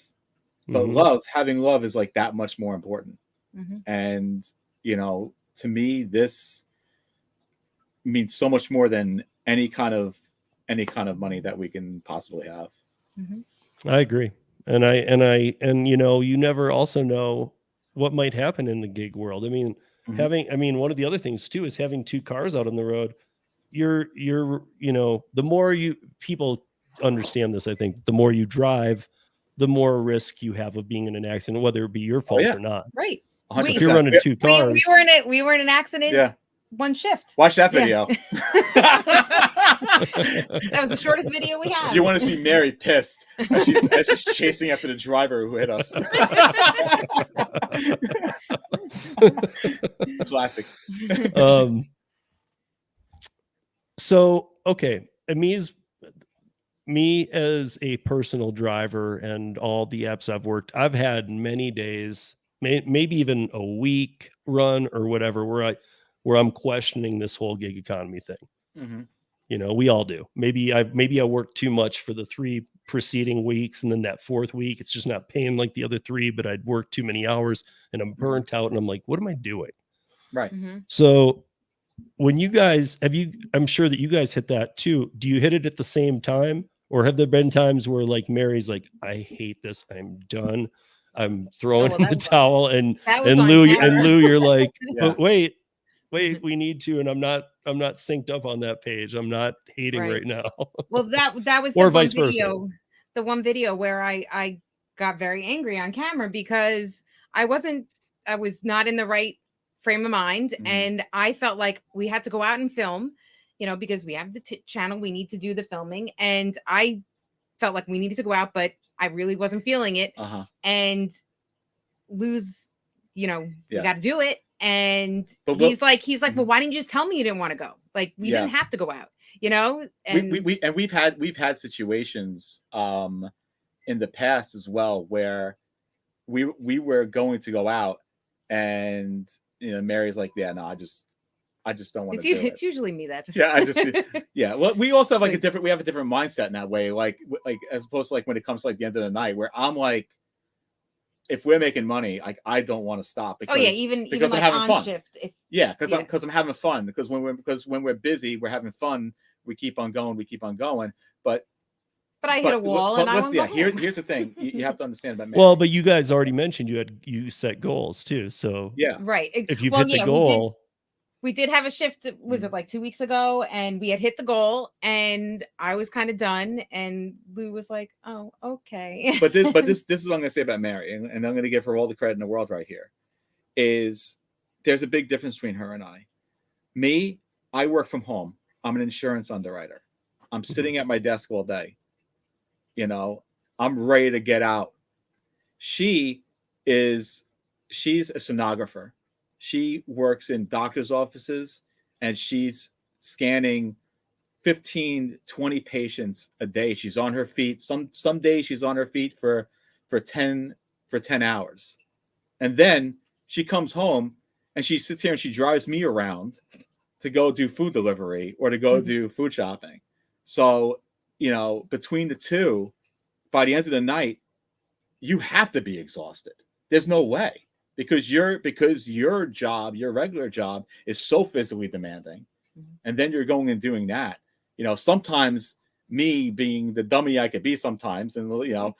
but having love is like that much more important. And, you know, to me, this means so much more than any kind of money that we can possibly have. I agree. And you know, you never also know what might happen in the gig world. I mean, one of the other things too is having 2 cars out on the road. You're you know, the more people understand this, I think the more you drive, the more risk you have of being in an accident, whether it be your fault or not. Right. If you're running 2 cars, we were in an accident. Yeah. One shift. Watch that video. That was the shortest video we have. You want to see Mary pissed as she's chasing after the driver who hit us. Classic. So okay, me as a personal driver and all the apps I've worked, I've had many days, maybe even a week run or whatever, where I'm questioning this whole gig economy thing. You know, we all do. Maybe I worked too much for the 3 preceding weeks, and then that 4th week, it's just not paying like the other 3, but I'd worked too many hours and I'm burnt out, and I'm like, what am I doing? Right. So when you guys I'm sure that you guys hit that too. Do you hit it at the same time, or have there been times where like Mary's like, I hate this, I'm done, I'm throwing in the towel, and Lou, you're like, but wait, we need to, and I'm not synced up on that page. I'm not hating right now. Well, that was or the vice one versa. video, the one video where I got very angry on camera because I was not in the right frame of mind, and I felt like we had to go out and film, you know, because we have the channel, we need to do the filming, and I felt like we needed to go out, but I really wasn't feeling it, and lose, you know, you got to do it. And But he's like, well, why didn't you just tell me you didn't want to go? Like, we Yeah. didn't have to go out, you know? And we've had situations in the past as well where we were going to go out, and you know, Mary's like, yeah, no, I just don't want to do it. It's usually me that just... yeah. Well, we also have like a different mindset in that way, like as opposed to like when it comes to like the end of the night, where I'm like, if we're making money, like I don't want to stop because even I'm like having on fun. shift. Because I'm having fun. Because when we're busy, we're having fun. We keep on going. But I hit a wall, and I won't go home. Here's the thing: you have to understand about Mary. Well, but you guys already mentioned you set goals too. So yeah, right. If you've hit the goal. We did have a shift, was it like 2 weeks ago? And we had hit the goal, and I was kind of done. And Lou was like, oh, okay. But this is what I'm going to say about Mary, and I'm going to give her all the credit in the world right here, is there's a big difference between her and I. Me, I work from home. I'm an insurance underwriter. I'm sitting at my desk all day. You know, I'm ready to get out. She's a sonographer. She works in doctor's offices, and she's scanning 15, 20 patients a day. She's on her feet. Some days she's on her feet for 10 hours. And then she comes home and she sits here and she drives me around to go do food delivery or to go do food shopping. So, you know, between the two, by the end of the night, you have to be exhausted. There's no way. Because your job, your regular job, is so physically demanding, and then you're going and doing that. You know, sometimes me being the dummy I could be sometimes, and you know,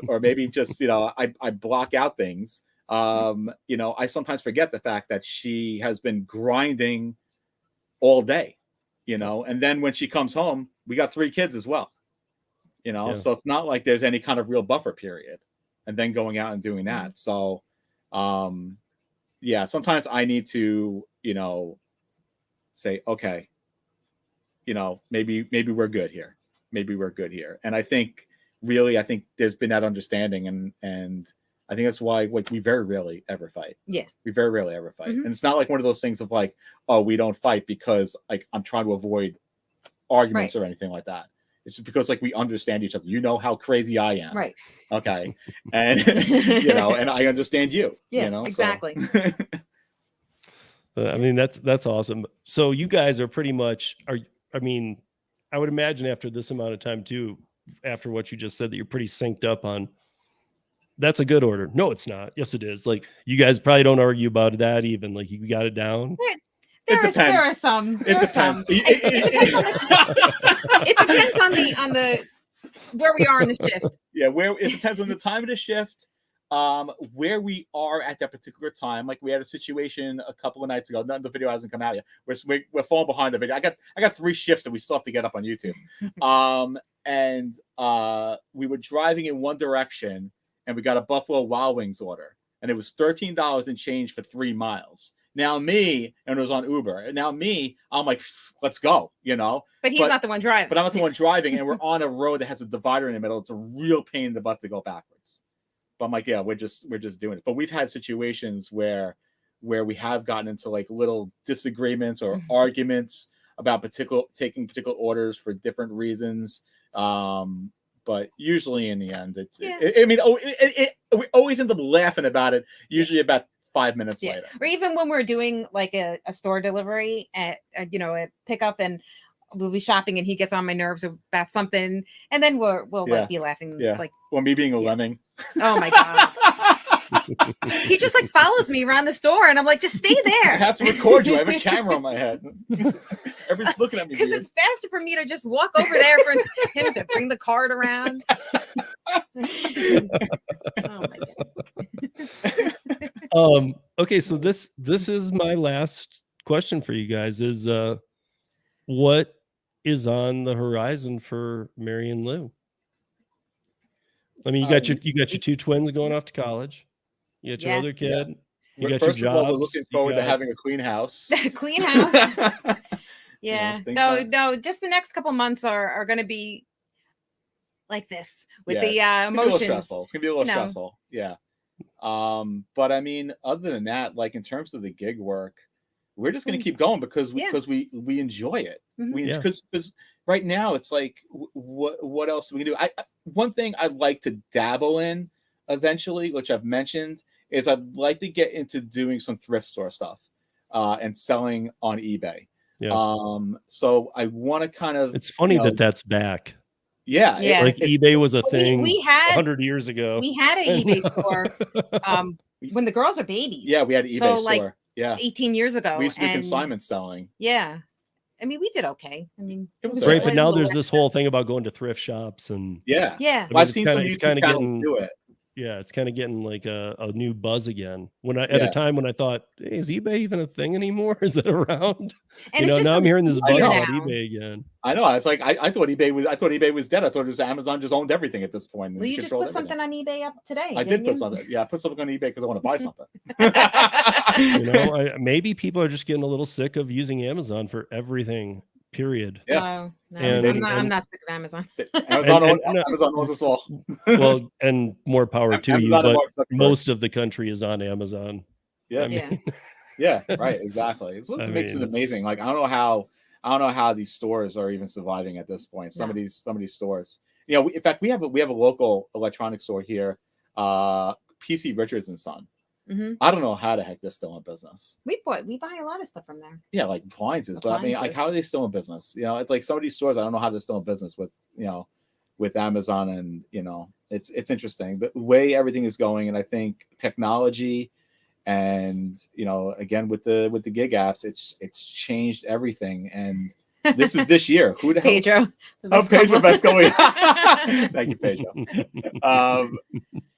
or maybe just you know, I block out things. You know, I sometimes forget the fact that she has been grinding all day. You know, and then when she comes home, we got 3 kids as well. You know, so it's not like there's any kind of real buffer period. And then going out and doing that. So, yeah, sometimes I need to, you know, say, okay, you know, maybe we're good here. Maybe we're good here. And I think there's been that understanding, and I think that's why like we very rarely ever fight. Yeah. We very rarely ever fight. And it's not like one of those things of like, oh, we don't fight because like I'm trying to avoid arguments or anything like that. It's just because like we understand each other. You know how crazy I am. Right. Okay. And you know, and I understand you. Yeah, you know, exactly. So. I mean, that's awesome. So you guys are pretty much I mean, I would imagine after this amount of time too, after what you just said, that you're pretty synced up on. That's a good order. No, it's not. Yes, it is. Like you guys probably don't argue about that even. Like you got it down. There are some. It depends. It depends on the where we are in the shift. Yeah, it depends on the time of the shift, where we are at that particular time. Like we had a situation a couple of nights ago. The video hasn't come out yet. We're falling behind the video. I got 3 shifts that we still have to get up on YouTube. And we were driving in one direction, and we got a Buffalo Wild Wings order, and it was $13 and change for 3 miles. Now and it was on Uber. Now I'm like, let's go, you know. But he's not the one driving. But I'm not the one driving, and we're on a road that has a divider in the middle. It's a real pain in the butt to go backwards. But I'm like, yeah, we're just doing it. But we've had situations where we have gotten into like little disagreements or arguments about taking particular orders for different reasons. But usually in the end, we always end up laughing about it. Usually about 5 minutes later. Or even when we're doing like a store delivery at a pickup, and we'll be shopping and he gets on my nerves about something, and then we'll like be laughing. Like, well, me being a lemming. Oh my God. He just like follows me around the store, and I'm like, just stay there. I have to record you. I have a camera on my head. Everybody's looking at me. Because it's faster for me to just walk over there for him to bring the cart around. Oh my God. Okay, so this is my last question for you guys is what is on the horizon for Mary and Lou? I mean, you got your 2 twins going off to college. You got your other kid. You got First your of all, jobs. we're looking forward to having a clean house. Clean house. Yeah. No, no, just the next couple months are going to be like this with the it's emotions. It's gonna be a little stressful. Yeah. But I mean, other than that, like in terms of the gig work, we're just going to keep going because we enjoy it. Because right now it's like, what else do we do? One thing I'd like to dabble in eventually, which I've mentioned, is I'd like to get into doing some thrift store stuff and selling on eBay. So I want to kind of. It's funny that that's back. Yeah, like eBay was a thing we had 100 years ago. We had an eBay store when the girls are babies. Yeah, we had an eBay store. Like 18 years ago. We used to do consignment selling. Yeah. I mean, we did okay. I mean, it was great, but now there's this whole thing about going to thrift shops and yeah. I mean, I've seen some YouTube channels do it. Yeah, it's kind of getting like a new buzz again. When at a time when I thought, hey, is eBay even a thing anymore? Is it around? And now I'm hearing this buzz about eBay again. I know. It's like I thought eBay was dead. I thought it was Amazon just owned everything at this point. Well, you just put something on eBay up today. I did put something. Yeah, I put something on eBay because I want to buy something. Maybe people are just getting a little sick of using Amazon for everything. Period. Yeah. I'm not sick of Amazon. Amazon owns us all. Well, and more power to you, but most of the country is on Amazon. Yeah. Yeah, right, exactly. It's what makes it amazing. Like I don't know how these stores are even surviving at this point. Some of these stores. In fact, we have a local electronics store here, PC Richards and Son. I don't know how the heck they're still in business. We buy a lot of stuff from there. Yeah, like appliances. But I mean, like, how are they still in business? It's like some of these stores. I don't know how they're still in business with Amazon, and it's interesting the way everything is going. And I think technology, and again with the gig apps, it's changed everything. And this is this year. Who the hell? Pedro. Pedro, best going. Thank you, Pedro.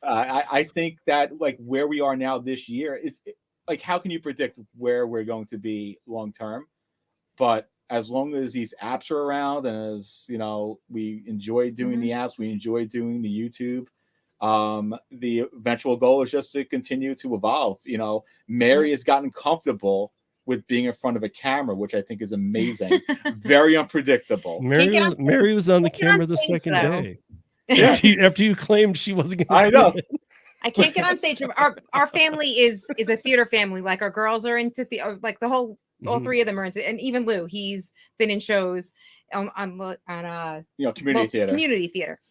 I think that like where we are now this year is like, how can you predict where we're going to be long term? But as long as these apps are around, and as we enjoy doing the apps, we enjoy doing the YouTube. The eventual goal is just to continue to evolve. Mary has gotten comfortable with being in front of a camera, which I think is amazing. Very unpredictable. Mary was on the camera the second day. Yeah. After you claimed she wasn't going to. I know. I can't get on stage. Our family is a theater family. Like our girls are into like the whole. All three of them are into, and even Lou, he's been in shows on community theater. Community theater.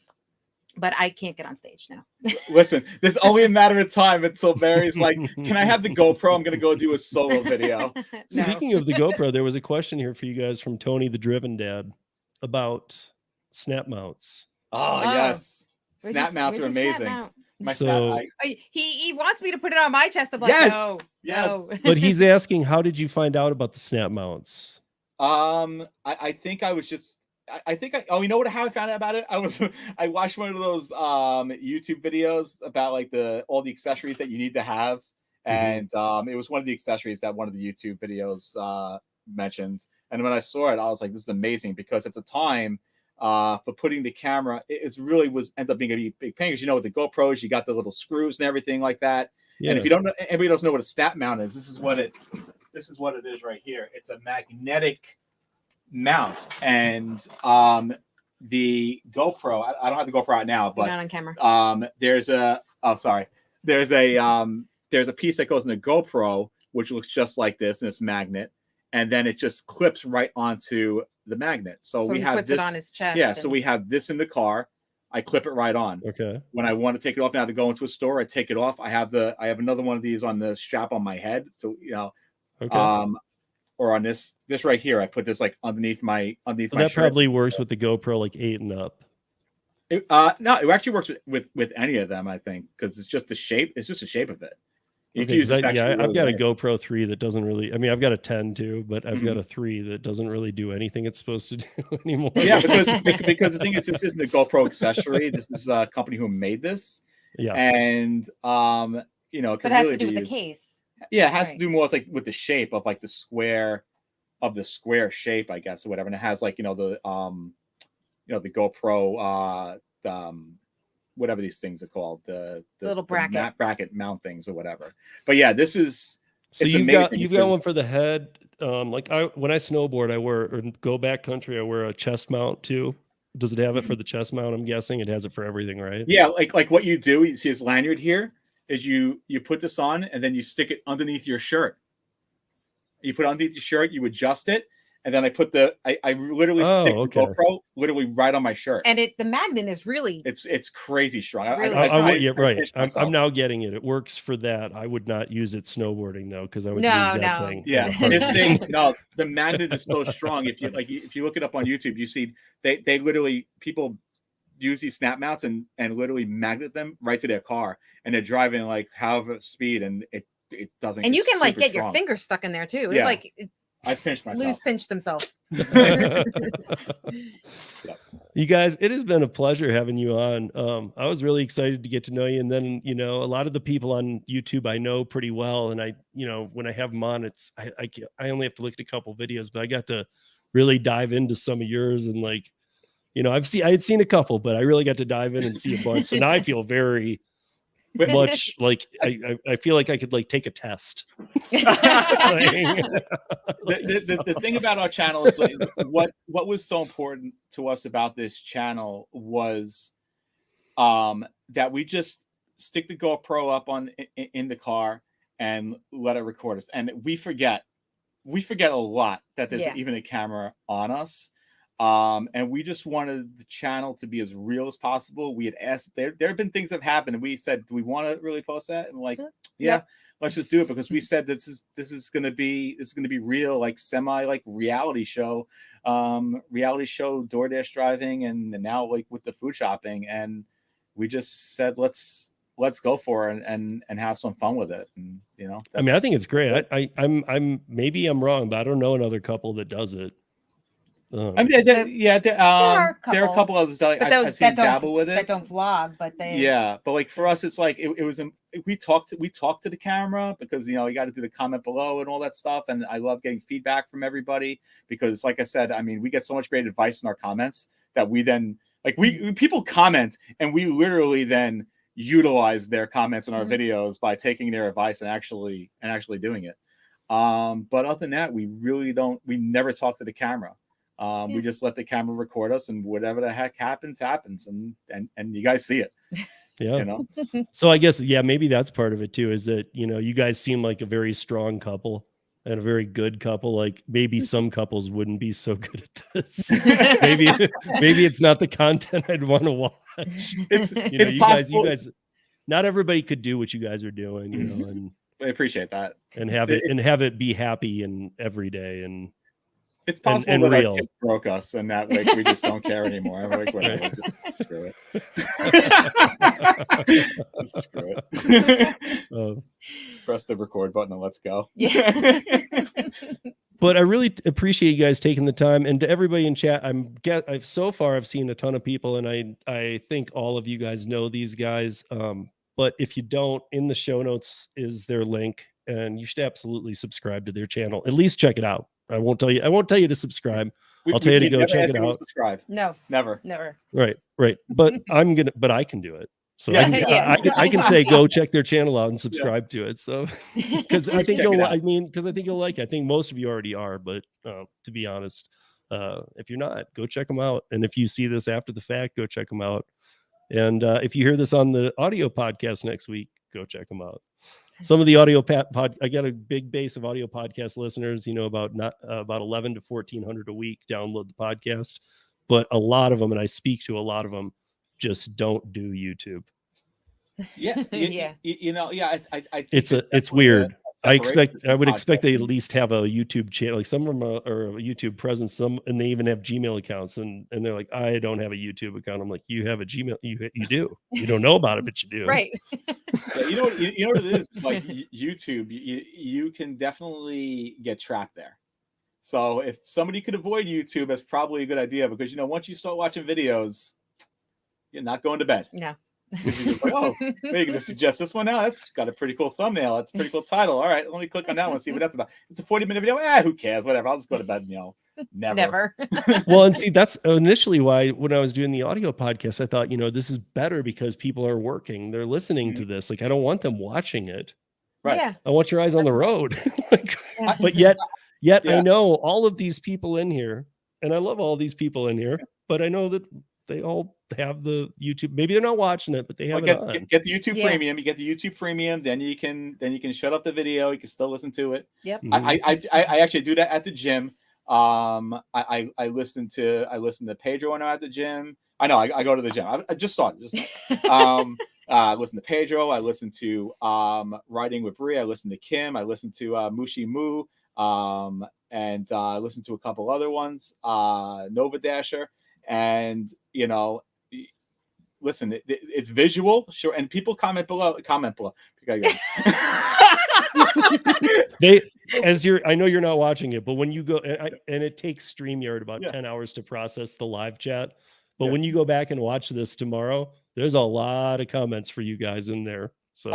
But I can't get on stage now. Listen, there's only a matter of time until Mary's like, can I have the GoPro? I'm going to go do a solo video. No. Speaking of the GoPro, there was a question here for you guys from Tony, the Driven Dad, about snap mounts. Oh, yes. Snap mounts are amazing. He wants me to put it on my chest. I'm like, yes. No. But he's asking, how did you find out about the snap mounts? I think I was just... you know how I found out about it? I watched one of those YouTube videos about like all the accessories that you need to have, and it was one of the accessories that one of the YouTube videos mentioned. And when I saw it, I was like, "This is amazing!" Because at the time, for putting the camera, it really ended up being a big pain. Because with the GoPros, you got the little screws and everything like that. Yeah. And if you don't know, anybody doesn't know what a snap mount is, this is what it is right here. It's a magnetic mount, and the GoPro, I don't have the GoPro out now, but not on camera. There's a piece that goes in the GoPro which looks just like this, and it's magnet, and then it just clips right onto the magnet. So we have puts this it on his chest. Yeah, so we have this in the car. I clip it right on. Okay. When I want to take it off now to go into a store, I take it off. I have another one of these on the strap on my head. So okay. Or on this right here, I put this like underneath my that shirt. Probably works with the GoPro like 8 and up. No, it actually works with any of them, I think, because it's just the shape. It's just the shape of it. I've got a GoPro 3 that doesn't really. I mean, I've got a 10 too, but I've got a 3 that doesn't really do anything it's supposed to do anymore. Yeah, because the thing is, this isn't a GoPro accessory. This is a company who made this. Yeah, and it but it has to do with the case. Yeah, it has to do more with the shape of like the square shape, I guess, or whatever. And it has like the GoPro whatever these things are called, the little bracket mount things or whatever. But yeah, this is so you've got one for the head. Like when I snowboard, or go backcountry, I wear a chest mount too. Does it have it for the chest mount? I'm guessing it has it for everything, right? Yeah, like what you do, you see his lanyard here. is you put this on and then you stick it underneath your shirt. You put it underneath your shirt, you adjust it, and then I put I literally stick the GoPro literally right on my shirt. And the magnet is really it's crazy strong. Yeah, right. I'm now getting it. It works for that. I would not use it snowboarding though, because I would use that thing. Yeah, this thing. No, the magnet is so strong. If you look it up on YouTube, you see they literally people use these snap mounts and literally magnet them right to their car, and they're driving like however speed, and it doesn't. And you can like get your finger stuck in there too. Yeah. I pinched myself. Pinched himself. You guys, it has been a pleasure having you on. I was really excited to get to know you. And then, a lot of the people on YouTube I know pretty well. And when I have them on, I only have to look at a couple videos, but I got to really dive into some of yours. And I had seen a couple, but I really got to dive in and see a bunch. So now I feel very much like I feel like I could take a test. The thing about our channel is what was so important to us about this channel was that we just stick the GoPro up in the car and let it record us, and we forget a lot that there's even a camera on us. And we just wanted the channel to be as real as possible. We had asked, there have been things that have happened, and we said, do we want to really post that? And let's just do it, because we said this is going to be real, like semi reality show DoorDash driving, and now with the food shopping, and we just said let's go for it and have some fun with it. And I think it's great. I'm maybe I'm wrong, but I don't know another couple that does it. There are a couple others that I've seen dabble with it that don't vlog, but but for us, it's it was we talked to the camera, because you got to do the comment below and all that stuff, and I love getting feedback from everybody, because like I said, we get so much great advice in our comments that we then people comment, and we literally then utilize their comments in our videos by taking their advice and actually doing it. But other than that, we never talk to the camera. We just let the camera record us, and whatever the heck happens, and you guys see it. Yeah. So I guess, maybe that's part of it too, is that, you guys seem like a very strong couple and a very good couple. Like maybe some couples wouldn't be so good at this. maybe it's not the content I'd want to watch. It's possible. You guys, not everybody could do what you guys are doing, and I appreciate that, and have it be happy and every day, and it's possible that real. Our kids broke us, and that we just don't care anymore. I'm like, whatever, just screw it. Just screw it. Just press the record button and let's go. Yeah. But I really appreciate you guys taking the time, and to everybody in chat, so far I've seen a ton of people, and I think all of you guys know these guys. But if you don't, in the show notes is their link, and you should absolutely subscribe to their channel. At least check it out. I won't tell you to subscribe. I'll tell you to go check it out. Subscribe. No, never. Right. But but I can do it. So I can say, go check their channel out and subscribe to it. So, because I think you'll like it. I think most of you already are, but to be honest, if you're not, go check them out. And if you see this after the fact, go check them out. And if you hear this on the audio podcast next week, go check them out. Some of the audio I got a big base of audio podcast listeners, about 11 to 1400 a week download the podcast, but a lot of them, and I speak to a lot of them, just don't do YouTube. I it's weird. I would expect they at least have a YouTube channel. Like some of them are a YouTube presence, and they even have Gmail accounts, and they're like, I don't have a YouTube account. I'm like, you have a Gmail, you do. You don't know about it, but you do. Right. You know what it is? It's like YouTube, you can definitely get trapped there. So if somebody could avoid YouTube, that's probably a good idea, because once you start watching videos, you're not going to bed. No. You're just like, oh, maybe you can just suggest this one now. That's got a pretty cool thumbnail. That's a pretty cool title. All right, let me click on that one and see what that's about. It's a 40-minute video. Who cares? Whatever. I'll just go to bed. Never. Well, and see, that's initially why when I was doing the audio podcast, I thought, this is better because people are working. They're listening to this. Like, I don't want them watching it. Right. Yeah. I want your eyes on the road. But yet I know all of these people in here, and I love all these people in here, but I know that they all have the YouTube. Maybe they're not watching it, but they have it on. Get the YouTube Yeah. Premium. You get the YouTube Premium, then you can shut off the video. You can still listen to it. Yep. I actually do that at the gym. I listen to Pedro when I'm at the gym. I know I go to the gym. I just started. I listen to Pedro. I listen to Riding with Bree. I listen to Kim. I listen to Mushi Moo. And I listen to a couple other ones. Nova Dasher. And you know, listen, it's visual, sure. And people comment below. I know you're not watching it, but when you go, and it takes StreamYard about 10 hours to process the live chat. But when you go back and watch this tomorrow, there's a lot of comments for you guys in there. So,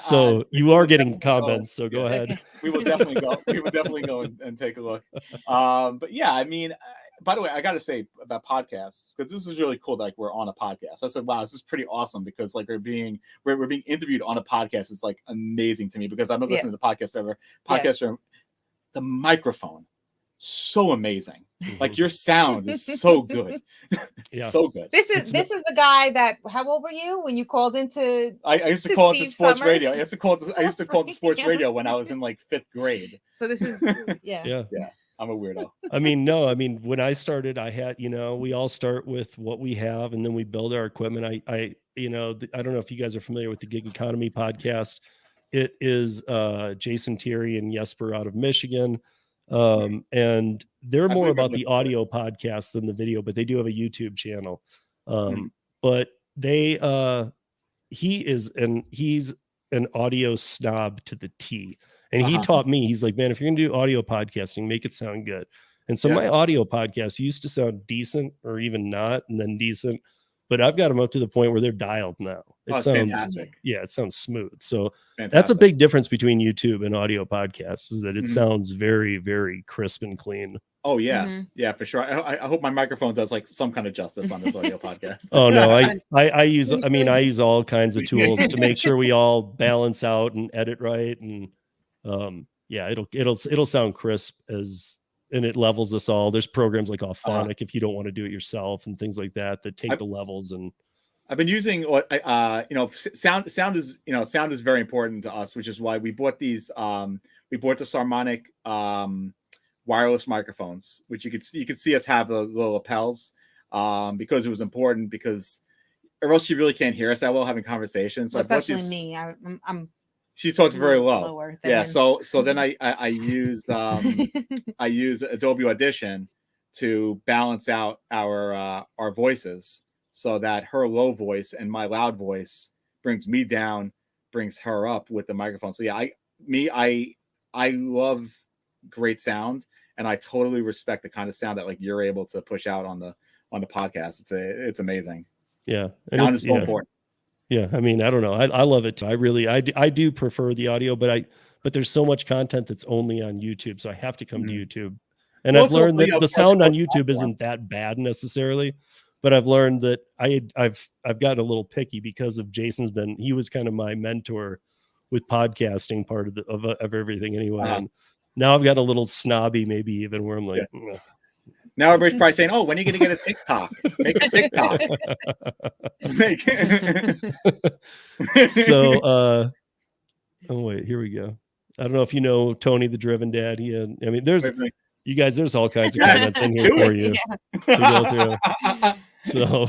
so you are getting comments. So go ahead. We will definitely go. We will definitely go and take a look. But yeah, I mean, by the way, I got to say about podcasts, because this is really cool. Like, we're on a podcast. I said, wow, this is pretty awesome, because like we're being interviewed on a podcast. Is like amazing to me, because I've been listening to podcasts forever. The microphone, so amazing. Like, your sound is so good. So good. This is the guy that, how old were you when you called into? I used to call it the sports Summers? radio. I used to call it the sports radio when I was in like 5th grade. So this is yeah. I'm a weirdo. I mean, when I started, I had, we all start with what we have, and then we build our equipment. I don't know if you guys are familiar with the Gig Economy podcast. It is Jason Thierry and Jesper out of Michigan. And they're more about the audio podcast than the video, but they do have a YouTube channel. But he's an audio snob to the T. And he taught me, he's like, man, if you're going to do audio podcasting, make it sound good. And so my audio podcasts used to sound decent, or even not, and then decent. But I've got them up to the point where they're dialed now. It sounds fantastic. Yeah, it sounds smooth. So that's a big difference between YouTube and audio podcasts, is that it sounds very, very crisp and clean. Oh yeah, yeah, for sure. I hope my microphone does like some kind of justice on this audio podcast. Oh no, I use all kinds of tools to make sure we all balance out and edit right, and it'll sound crisp and it levels us all. There's programs like Auphonic if you don't want to do it yourself, and things like that take the levels. And I've been using sound is very important to us, which is why we bought these. We bought the Harmonic wireless microphones, which you could see us have the little lapels, because it was important, because or else you really can't hear us that well having conversations. So especially me. She talks very low. Yeah. So then I use I use Adobe Audition to balance out our voices, so that her low voice and my loud voice brings me down, brings her up with the microphone. So yeah, I love great sound, and I totally respect the kind of sound that like you're able to push out on the podcast. It's amazing. Yeah. Sound is so important. Yeah, I mean, I don't know. I love it too. I do prefer the audio, but there's so much content that's only on YouTube, so I have to come to YouTube. And I've learned that the sound on YouTube isn't that bad necessarily, but I've learned that I've gotten a little picky because of he was kind of my mentor with podcasting part of everything anyway. And now I've got a little snobby, maybe even, where I'm like, now everybody's probably saying, "Oh, when are you going to get a TikTok? Make a TikTok." So, oh wait, here we go. I don't know if you know Tony the Driven Dad. There's all kinds of comments in here for you to go through. So,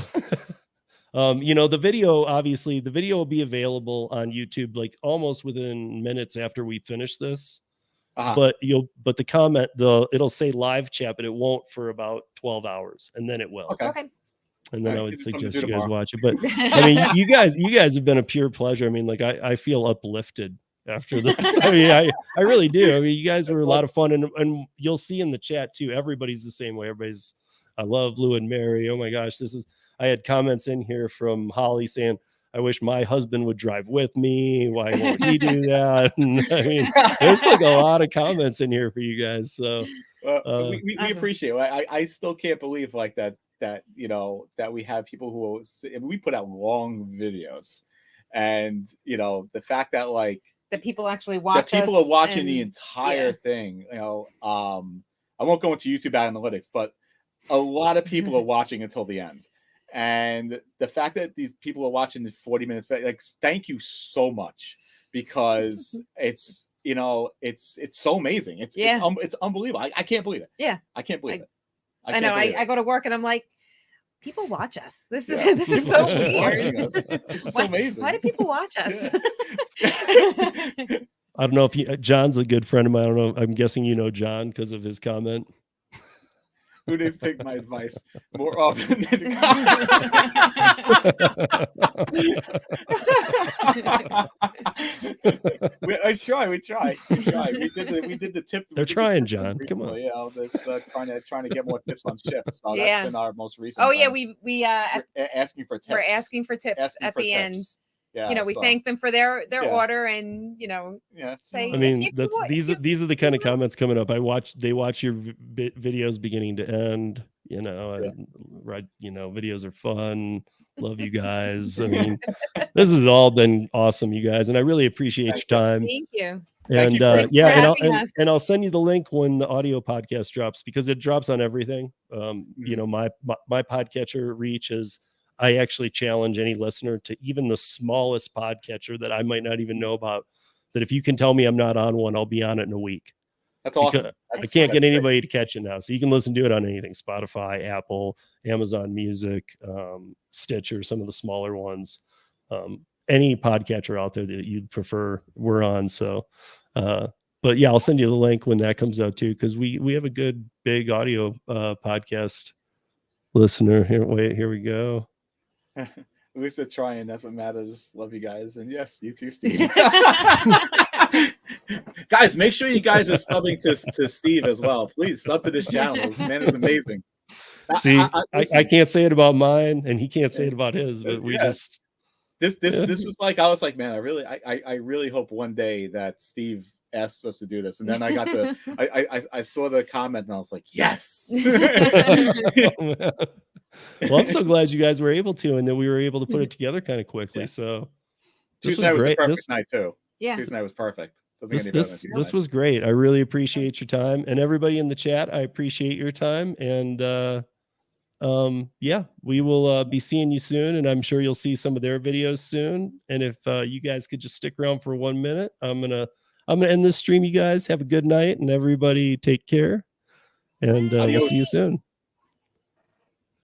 the video will be available on YouTube like almost within minutes after we finish this. But it'll say live chat, but it won't for about 12 hours, and then it will. Okay. And then I would suggest you guys watch it. But I mean, you guys have been a pure pleasure. I mean, like I feel uplifted after this. I mean, I really do. I mean, you guys were a lot of fun, and you'll see in the chat too. Everybody's the same way. I love Lou and Mary. Oh my gosh, I had comments in here from Holly saying, I wish my husband would drive with me. Why won't he do that? And I mean, there's like a lot of comments in here for you guys. So we appreciate it. I still can't believe like that we have people who we put out long videos, and the fact that like that people actually watch. That people are watching the entire thing. I won't go into YouTube analytics, but a lot of people are watching until the end. And the fact that these people are watching the 40 minutes, like, thank you so much, because it's, you know, it's so amazing. It's unbelievable. I can't believe it. Yeah. I can't believe it. I know. I go to work and I'm like, people watch us. This is this is People so actually watching weird. us. This is so amazing. Why do people watch us? I don't know if you, John's a good friend of mine. I don't know. I'm guessing you know John because of his comment. Who needs to take my advice more often than we try. We did the tip. They're trying, John. Come on. You know, this trying to get more tips on ships. So Yeah. That's been our most recent. Oh yeah, thing. we asking for tips. we're asking for tips at the end. Yeah, you know, we thank them for their order, and you know, say. I mean, these are the kind of comments coming up. They watch your videos beginning to end. You know, right? You know, videos are fun. Love you guys. I mean, this has all been awesome, you guys, and I really appreciate your time. Thank you. And and I'll send you the link when the audio podcast drops, because it drops on everything. You know, my podcatcher reach is, I actually challenge any listener to even the smallest podcatcher that I might not even know about, that if you can tell me I'm not on one, I'll be on it in a week. That's awesome. I can't get anybody to catch it now. So you can listen to it on anything: Spotify, Apple, Amazon Music, Stitcher, some of the smaller ones. Any podcatcher out there that you'd prefer, we're on. So, but yeah, I'll send you the link when that comes out too, because we have a good big audio podcast listener. Here we go. At least they're trying. That's what matters. Love you guys. And yes, you too, Steve. Guys, make sure you guys are subbing to Steve as well. Please sub to this channel. This man is amazing. See, I can't say it about mine, and he can't say it about his, but we just this was like, I was like, man, I really hope one day that Steve asks us to do this. And then I got I saw the comment and I was like, yes. Well, I'm so glad you guys were able to, and that we were able to put it together kind of quickly. Yeah. So Tuesday was a perfect night too. Yeah, Tuesday night was perfect. This was great. I really appreciate your time, and everybody in the chat, I appreciate your time. And yeah, we will be seeing you soon, and I'm sure you'll see some of their videos soon. And if you guys could just stick around for 1 minute, I'm gonna end this stream. You guys have a good night, and everybody take care, and we'll see you soon.